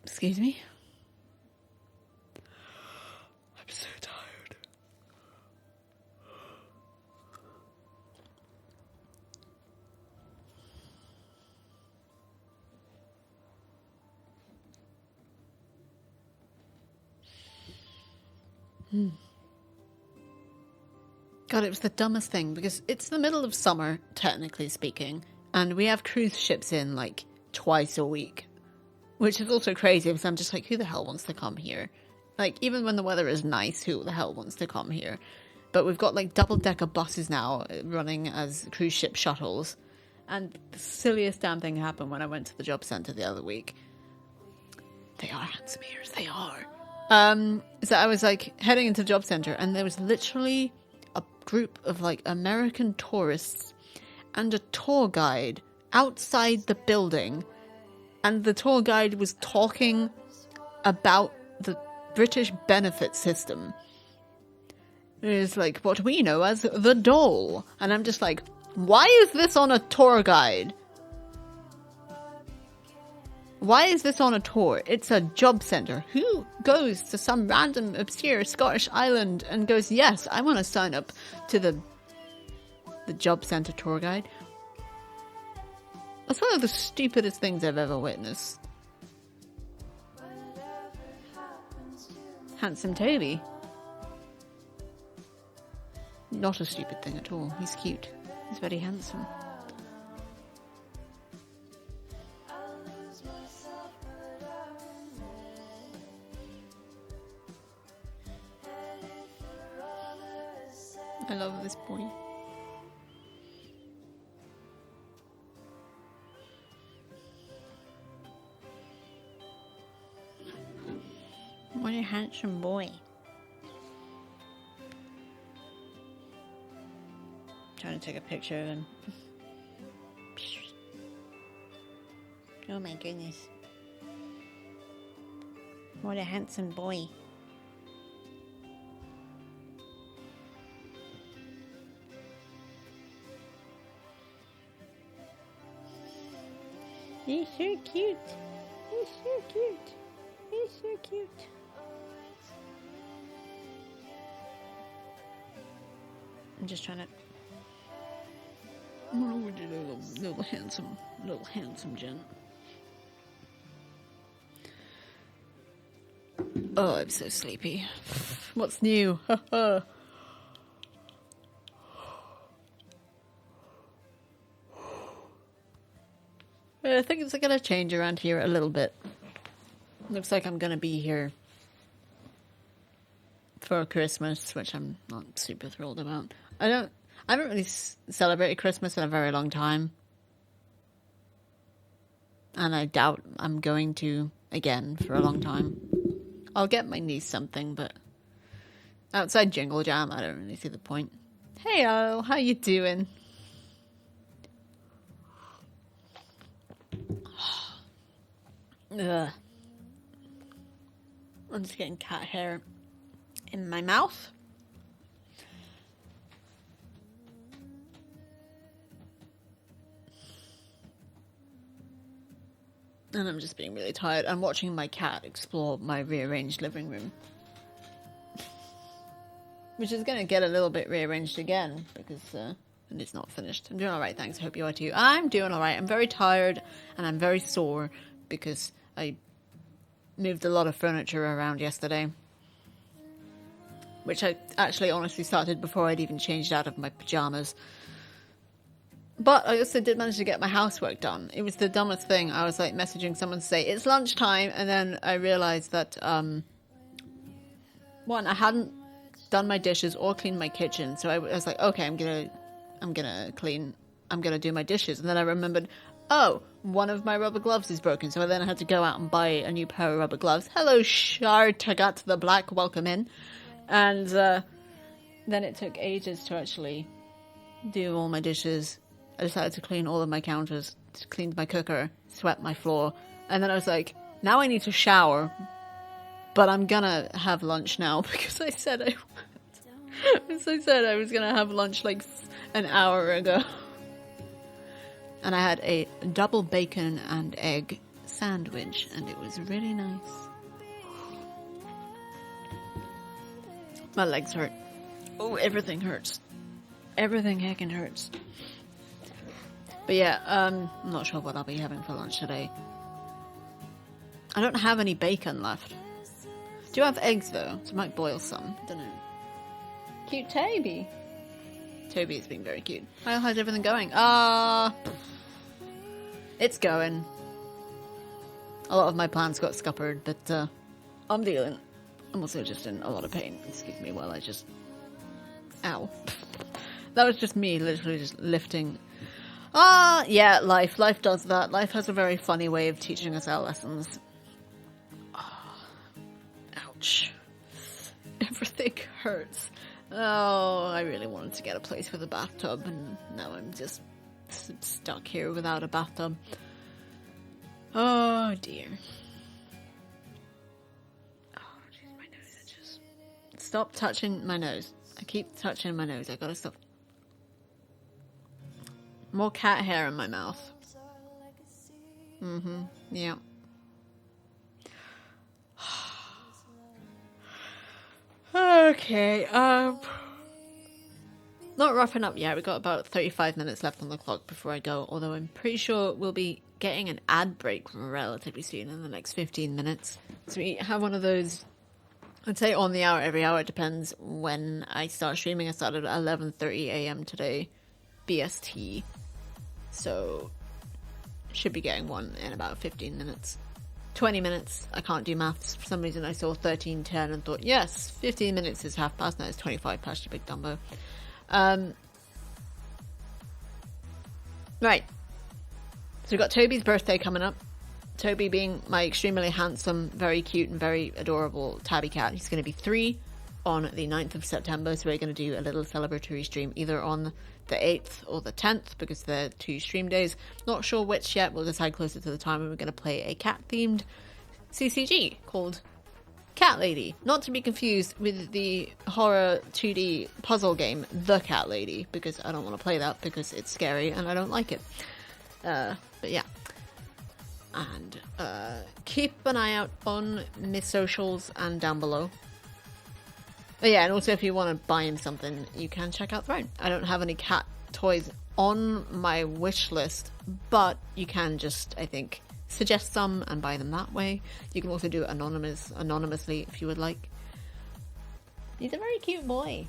Excuse me. I'm so tired. God, it was the dumbest thing because it's the middle of summer, technically speaking, and we have cruise ships in like twice a week, which is also crazy because I'm just like, who the hell wants to come here? Like, even when the weather is nice, who the hell wants to come here? But we've got like double-decker buses now running as cruise ship shuttles, and the silliest damn thing happened when I went to the job centre the other week. They are handsome ears, they are. So I was like heading into the job centre and there was literally a group of like American tourists and a tour guide outside the building, and the tour guide was talking about the British benefit system is like what we know as the Dole. And I'm just like, why is this on a tour guide? Why is this on a tour? It's a job centre. Who goes to some random obscure Scottish island and goes, yes, I want to sign up to the job centre tour guide? That's one of the stupidest things I've ever witnessed. Handsome Toby. Not a stupid thing at all. He's cute. He's very handsome. I love this boy. What a handsome boy. Trying to take a picture of him. Oh my goodness. What a handsome boy. He's so cute. He's so cute. He's so cute. I'm just trying to. Oh, little handsome gent. Oh, I'm so sleepy. What's new? I think it's going to change around here a little bit. Looks like I'm going to be here for Christmas, which I'm not super thrilled about. I haven't really celebrated Christmas in a very long time. And I doubt I'm going to again for a long time. I'll get my niece something, but outside Jingle Jam, I don't really see the point. Hey, Al, how you doing? Ugh. I'm just getting cat hair in my mouth. And I'm just being really tired. I'm watching my cat explore my rearranged living room. Which is going to get a little bit rearranged again because it's not finished. I'm doing alright, thanks. I hope you are too. I'm doing alright. I'm very tired and I'm very sore because I moved a lot of furniture around yesterday. Which I actually honestly started before I'd even changed out of my pajamas. But I also did manage to get my housework done. It was the dumbest thing. I was like messaging someone to say, it's lunchtime. And then I realized that, one, I hadn't done my dishes or cleaned my kitchen. So I was like, okay, I'm gonna do my dishes. And then I remembered, oh, one of my rubber gloves is broken. So then I had to go out and buy a new pair of rubber gloves. Hello, Shar Tagat the Black, welcome in. And then it took ages to actually do all my dishes. I decided to clean all of my counters, cleaned my cooker, swept my floor, and then I was like, now I need to shower, but I'm gonna have lunch now because I said I would. As I said, I was gonna have lunch like an hour ago. And I had a double bacon and egg sandwich, and it was really nice. My legs hurt. Oh, everything hurts. Everything heckin' hurts. But yeah, I'm not sure what I'll be having for lunch today. I don't have any bacon left. Do you have eggs though? So I might boil some. Don't know. Cute Toby. Toby is being very cute. How's everything going? It's going. A lot of my plans got scuppered, but I'm dealing. I'm also just in a lot of pain. Excuse me while I just... Ow. That was just me literally just lifting... yeah, life. Life does that. Life has a very funny way of teaching us our lessons. Ouch. Everything hurts. Oh, I really wanted to get a place with a bathtub, and now I'm just stuck here without a bathtub. Oh, dear. Oh, jeez, my nose itches. Stop touching my nose. I keep touching my nose. I gotta stop. More cat hair in my mouth. Yeah. Okay, not wrapping up yet. We've got about 35 minutes left on the clock before I go, although I'm pretty sure we'll be getting an ad break relatively soon in the next 15 minutes. So we have one of those, I'd say on the hour, every hour. It depends when I start streaming. I started at 11:30 a.m. today, BST. So, should be getting one in about 15 minutes. 20 minutes. I can't do maths. For some reason I saw 13:10 and thought, yes, 15 minutes is half past. Now it's 25 past, you big Dumbo. Right. So we've got Toby's birthday coming up. Toby being my extremely handsome, very cute and very adorable tabby cat. He's going to be 3 on the 9th of September. So we're going to do a little celebratory stream either on the 8th or the 10th because they're 2 stream days. Not sure which yet. We'll decide closer to the time, and we're going to play a cat-themed CCG called Cat Lady. Not to be confused with the horror 2D puzzle game, The Cat Lady, because I don't want to play that because it's scary and I don't like it. But yeah. And keep an eye out on Miss Socials and down below. But yeah, and also if you want to buy him something, you can check out Throne. I don't have any cat toys on my wish list, but you can just, I think, suggest some and buy them that way. You can also do it anonymously if you would like. He's a very cute boy.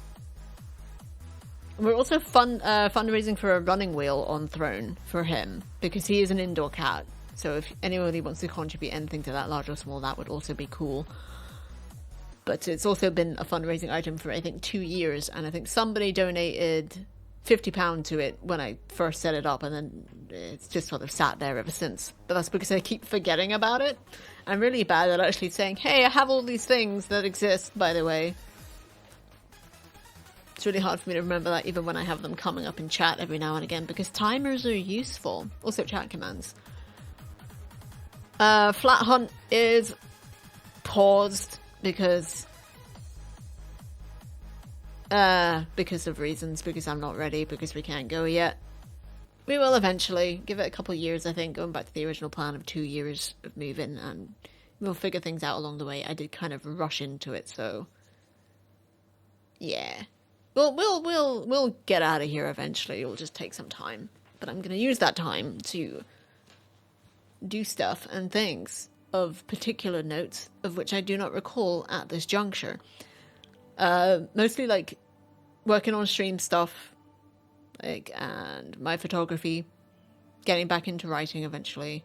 We're also fundraising for a running wheel on Throne for him because he is an indoor cat. So if anybody wants to contribute anything to that, large or small, that would also be cool. But it's also been a fundraising item for, I think, 2 years. And I think somebody donated £50 to it when I first set it up. And then it's just sort of sat there ever since. But that's because I keep forgetting about it. I'm really bad at actually saying, hey, I have all these things that exist, by the way. It's really hard for me to remember that even when I have them coming up in chat every now and again. Because timers are useful. Also chat commands. Flat Hunt is paused because of reasons, because I'm not ready, because we can't go yet. We will eventually. Give it a couple of years, I think, going back to the original plan of 2 years of moving, and we'll figure things out along the way. I did kind of rush into it, so yeah. We'll get out of here eventually. It'll just take some time. But I'm going to use that time to do stuff and things of particular notes, of which I do not recall at this juncture. Mostly like working on stream stuff, like, and my photography, getting back into writing eventually,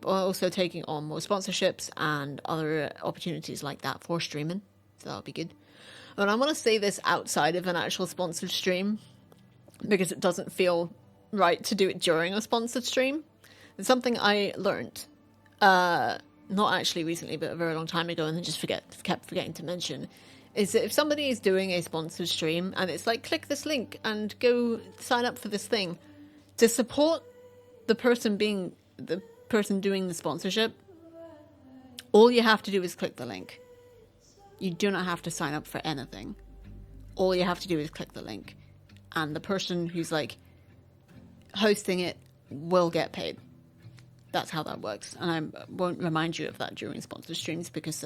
but also taking on more sponsorships and other opportunities like that for streaming, so that'll be good. And I want to say this outside of an actual sponsored stream, because it doesn't feel right to do it during a sponsored stream. It's something I learned, not actually recently, but a very long time ago, and then just kept forgetting to mention, is that if somebody is doing a sponsored stream, and it's like, click this link and go sign up for this thing, to support the person doing the sponsorship, all you have to do is click the link. You do not have to sign up for anything. All you have to do is click the link. And the person who's like hosting it will get paid. That's how that works. And I won't remind you of that during sponsored streams because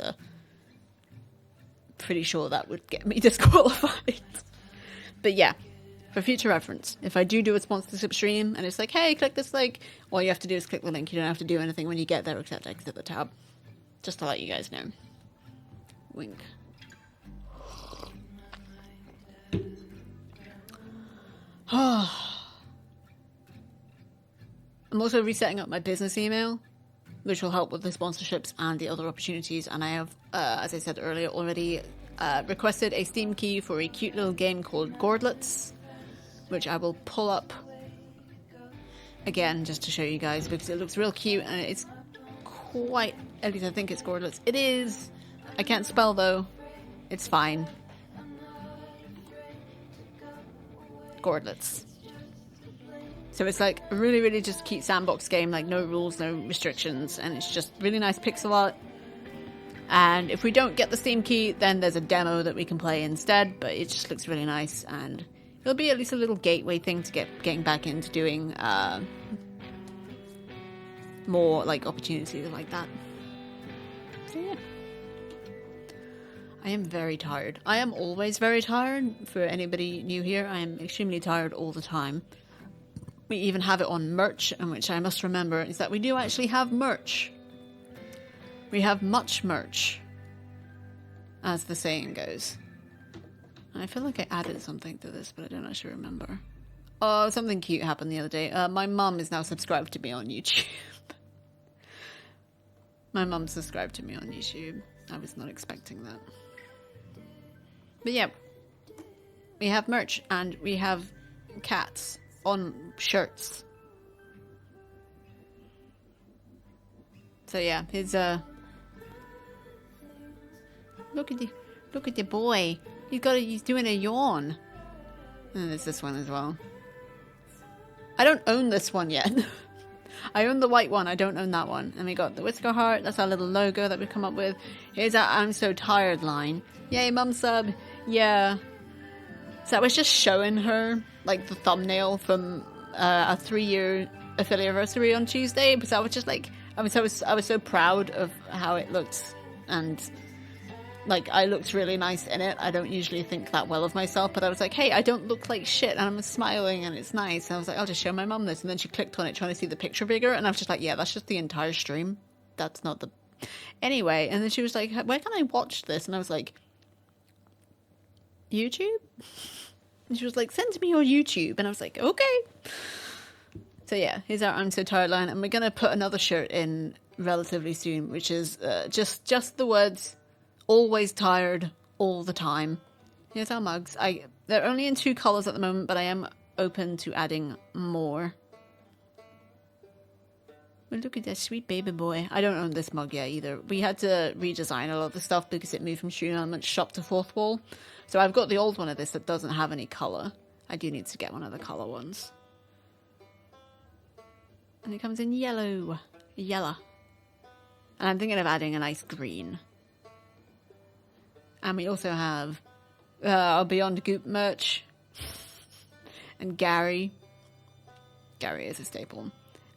pretty sure that would get me disqualified. But yeah, for future reference, if I do a sponsorship stream and it's like, hey, click this link, all you have to do is click the link. You don't have to do anything when you get there except exit the tab. Just to let you guys know. Wink. I'm also resetting up my business email, which will help with the sponsorships and the other opportunities. And I have, as I said earlier, already requested a Steam key for a cute little game called Gordlets, which I will pull up again just to show you guys because it looks real cute and it's quite, at least I think it's Gordlets. It is. I can't spell though. It's fine. Gordlets. So it's like a really, really just cute sandbox game, like no rules, no restrictions, and it's just really nice pixel art. And if we don't get the Steam key, then there's a demo that we can play instead, but it just looks really nice, and it'll be at least a little gateway thing to getting back into doing more like opportunities like that. So yeah. I am very tired. I am always very tired. For anybody new here, I am extremely tired all the time. We even have it on merch, and which I must remember is that we do actually have merch. We have much merch, as the saying goes. I feel like I added something to this, but I don't actually remember. Oh, something cute happened the other day. My mum is now subscribed to me on YouTube. My mum subscribed to me on YouTube. I was not expecting that. But yeah, we have merch, and we have cats on shirts. So yeah, his look at the boy. He's doing a yawn. And there's this one as well. I don't own this one yet. I own the white one, I don't own that one. And we got the Whisker Heart, that's our little logo that we've come up with. Here's our I'm So Tired line. Yay, mum sub. Yeah. So I was just showing her, like, the thumbnail from our 3-year affiliate anniversary on Tuesday, because I was just like, I was so proud of how it looked, and like I looked really nice in it. I don't usually think that well of myself, but I was like, hey, I don't look like shit, and I'm smiling, and it's nice. And I was like, I'll just show my mum this, and then she clicked on it trying to see the picture bigger, and I was just like, yeah, that's just the entire stream. That's not the anyway. And then she was like, where can I watch this? And I was like, YouTube. And she was like, send me your YouTube, and I was like, okay. So yeah, here's our I'm So Tired line, and we're going to put another shirt in relatively soon, which is just the words, always tired, all the time. Here's our mugs. They're only in 2 colours at the moment, but I am open to adding more. Well, look at that sweet baby boy. I don't own this mug yet either. We had to redesign a lot of the stuff because it moved from Stream Elements shop to Fourth Wall. So I've got the old one of this that doesn't have any colour. I do need to get one of the colour ones. And it comes in yellow. Yellow. And I'm thinking of adding a nice green. And we also have our Beyond Goop merch. And Gary. Gary is a staple.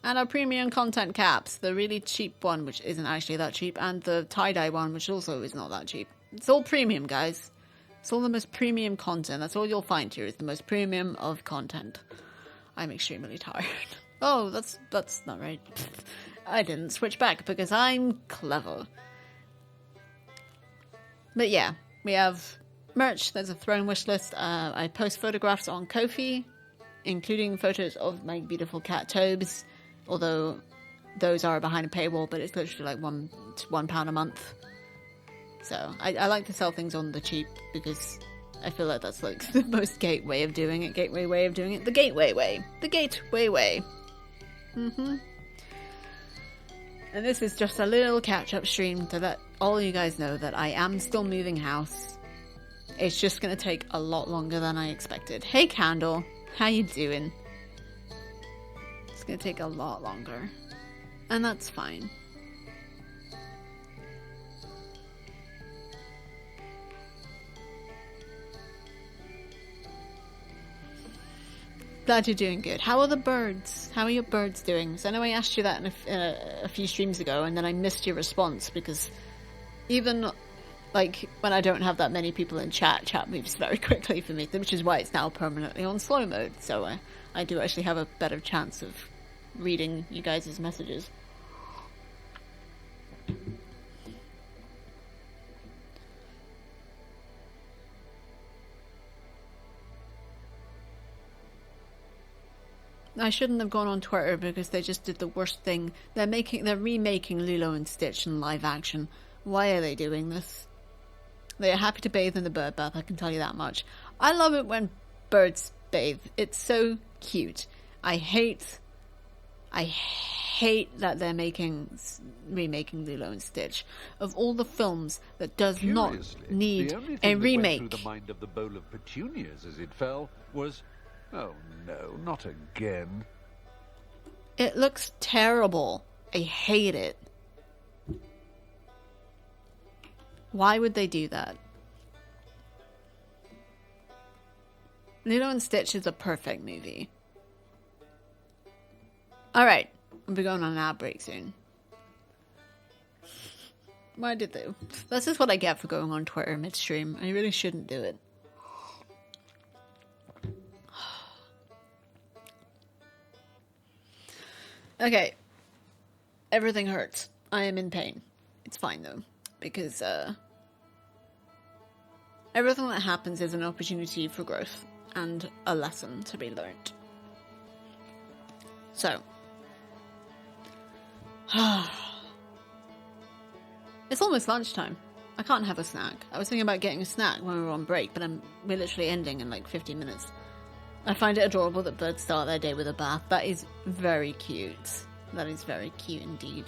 And our premium content caps. The really cheap one, which isn't actually that cheap. And the tie-dye one, which also is not that cheap. It's all premium, guys. It's all the most premium content. That's all you'll find here is the most premium of content. I'm extremely tired. Oh, that's not right. I didn't switch back because I'm clever. But yeah, we have merch. There's a throne wish list. I post photographs on Ko-fi, including photos of my beautiful cat Tobes. Although those are behind a paywall, but it's literally like £1 a month. So I like to sell things on the cheap because I feel like that's like the most gateway way of doing it. The gateway way. The gateway way. And this is just a little catch-up stream to let all you guys know that I am still moving house. It's just going to take a lot longer than I expected. Hey, Candle. How you doing? It's going to take a lot longer. And that's fine. Glad you're doing good. How are the birds? How are your birds doing? So I know I asked you that in a few streams ago, and then I missed your response because even like when I don't have that many people in chat moves very quickly for me, which is why it's now permanently on slow mode. So I do actually have a better chance of reading you guys' messages. I shouldn't have gone on Twitter because they just did the worst thing. They're remaking Lilo and Stitch in live action. Why are they doing this? They are happy to bathe in the bird bath, I can tell you that much. I love it when birds bathe. It's so cute. I hate that they're remaking Lilo and Stitch. Of all the films that does not need the only a thing remake. That went through the mind of the bowl of petunias as it fell was, oh no, not again. It looks terrible. I hate it. Why would they do that? Lilo and Stitch is a perfect movie. Alright, we'll be going on an ad break soon. Why did they? This is what I get for going on Twitter midstream. I really shouldn't do it. Okay. Everything hurts. I am in pain. It's fine though, because everything that happens is an opportunity for growth and a lesson to be learned. So, it's almost lunchtime. I can't have a snack. I was thinking about getting a snack when we were on break, but we're literally ending in like 15 minutes. I find it adorable that birds start their day with a bath. That is very cute. That is very cute indeed.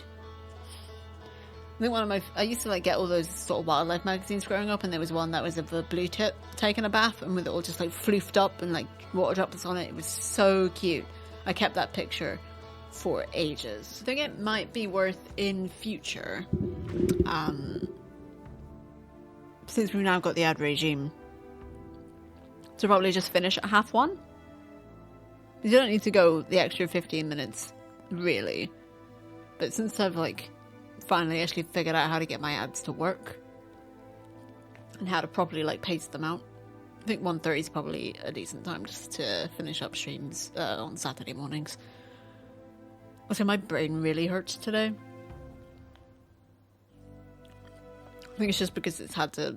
I think I used to like get all those sort of wildlife magazines growing up, and there was one that was of a blue tit taking a bath, and with it all just like floofed up and like water droplets on it. It was so cute. I kept that picture for ages. I think it might be worth in future, since we've now got the ad regime, to probably just finish at 1:30. You don't need to go the extra 15 minutes, really. But since I've like finally actually figured out how to get my ads to work and how to properly like paste them out, I think 1:30 is probably a decent time just to finish up streams on Saturday mornings. Also, my brain really hurts today. I think it's just because it's had to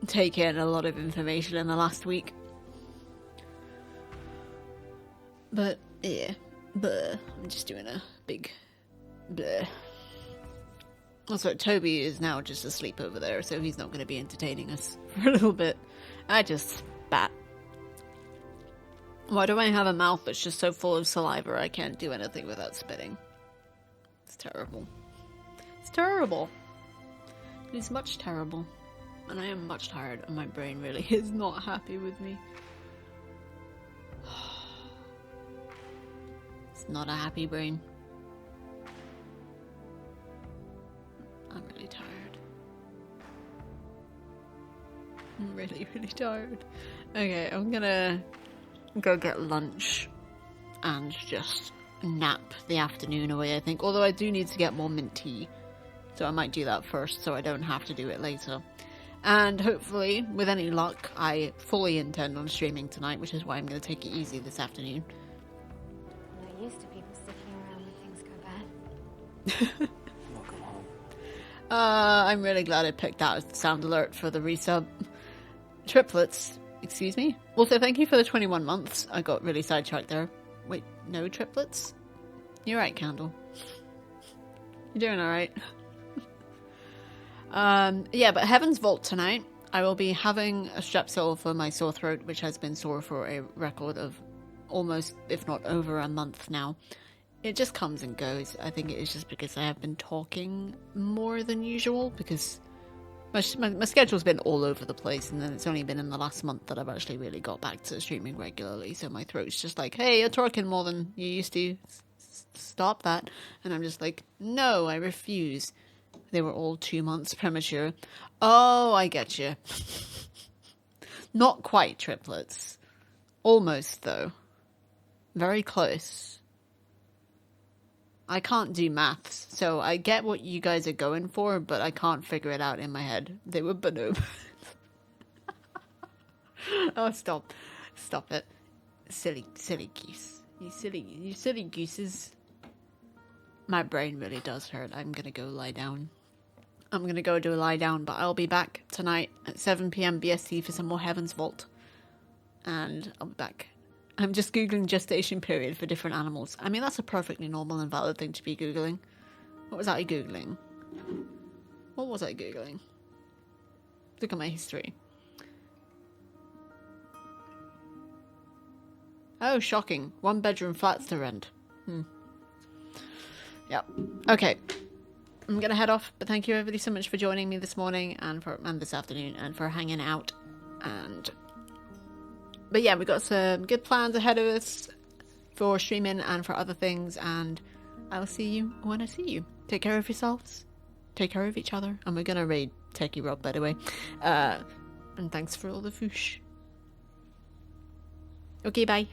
take in a lot of information in the last week. But, yeah. Bleh. I'm just doing a big bleh. Also, Toby is now just asleep over there, so he's not going to be entertaining us for a little bit. I just spat. Why do I have a mouth that's just so full of saliva I can't do anything without spitting? It's terrible. It's terrible. It's much terrible. And I am much tired, and my brain really is not happy with me. It's not a happy brain. I'm really tired. I'm really, really tired. Okay, I'm gonna go get lunch and just nap the afternoon away, I think. Although I do need to get more mint tea, so I might do that first so I don't have to do it later. And hopefully, with any luck, I fully intend on streaming tonight, which is why I'm going to take it easy this afternoon. I'm not used to people sticking around when things go bad. Welcome home. I'm really glad I picked that sound alert for the resub. Triplets, excuse me? Also, thank you for the 21 months. I got really sidetracked there. Wait, no triplets? You're right, Candle. You're doing alright. Yeah, but Heaven's Vault tonight. I will be having a Strepsil for my sore throat, which has been sore for a record of almost, if not over a month now. It just comes and goes. I think it is just because I have been talking more than usual, because my schedule's been all over the place, and then it's only been in the last month that I've actually really got back to streaming regularly, so my throat's just like, hey, you're talking more than you used to. Stop that. And I'm just like, no, I refuse. They were all 2 months premature. Oh, I get you. Not quite triplets. Almost, though. Very close. I can't do maths, so I get what you guys are going for, but I can't figure it out in my head. They were bonobos. Oh, stop. Stop it. Silly geese. You silly gooses. My brain really does hurt. I'm gonna go lie down. I'm gonna go do a lie down, but I'll be back tonight at 7 PM BST for some more Heaven's Vault. And I'll be back. I'm just Googling gestation period for different animals. I mean, that's a perfectly normal and valid thing to be Googling. What was I Googling? What was I Googling? Look at my history. Oh, shocking. 1-bedroom flats to rent. Yep. Okay. I'm gonna head off, but thank you everybody so much for joining me this morning and this afternoon and for hanging out. But yeah, we've got some good plans ahead of us for streaming and for other things, and I'll see you when I see you. Take care of yourselves, take care of each other, and we're gonna raid Turkey Rob, by the way. And thanks for all the foosh. Okay, bye.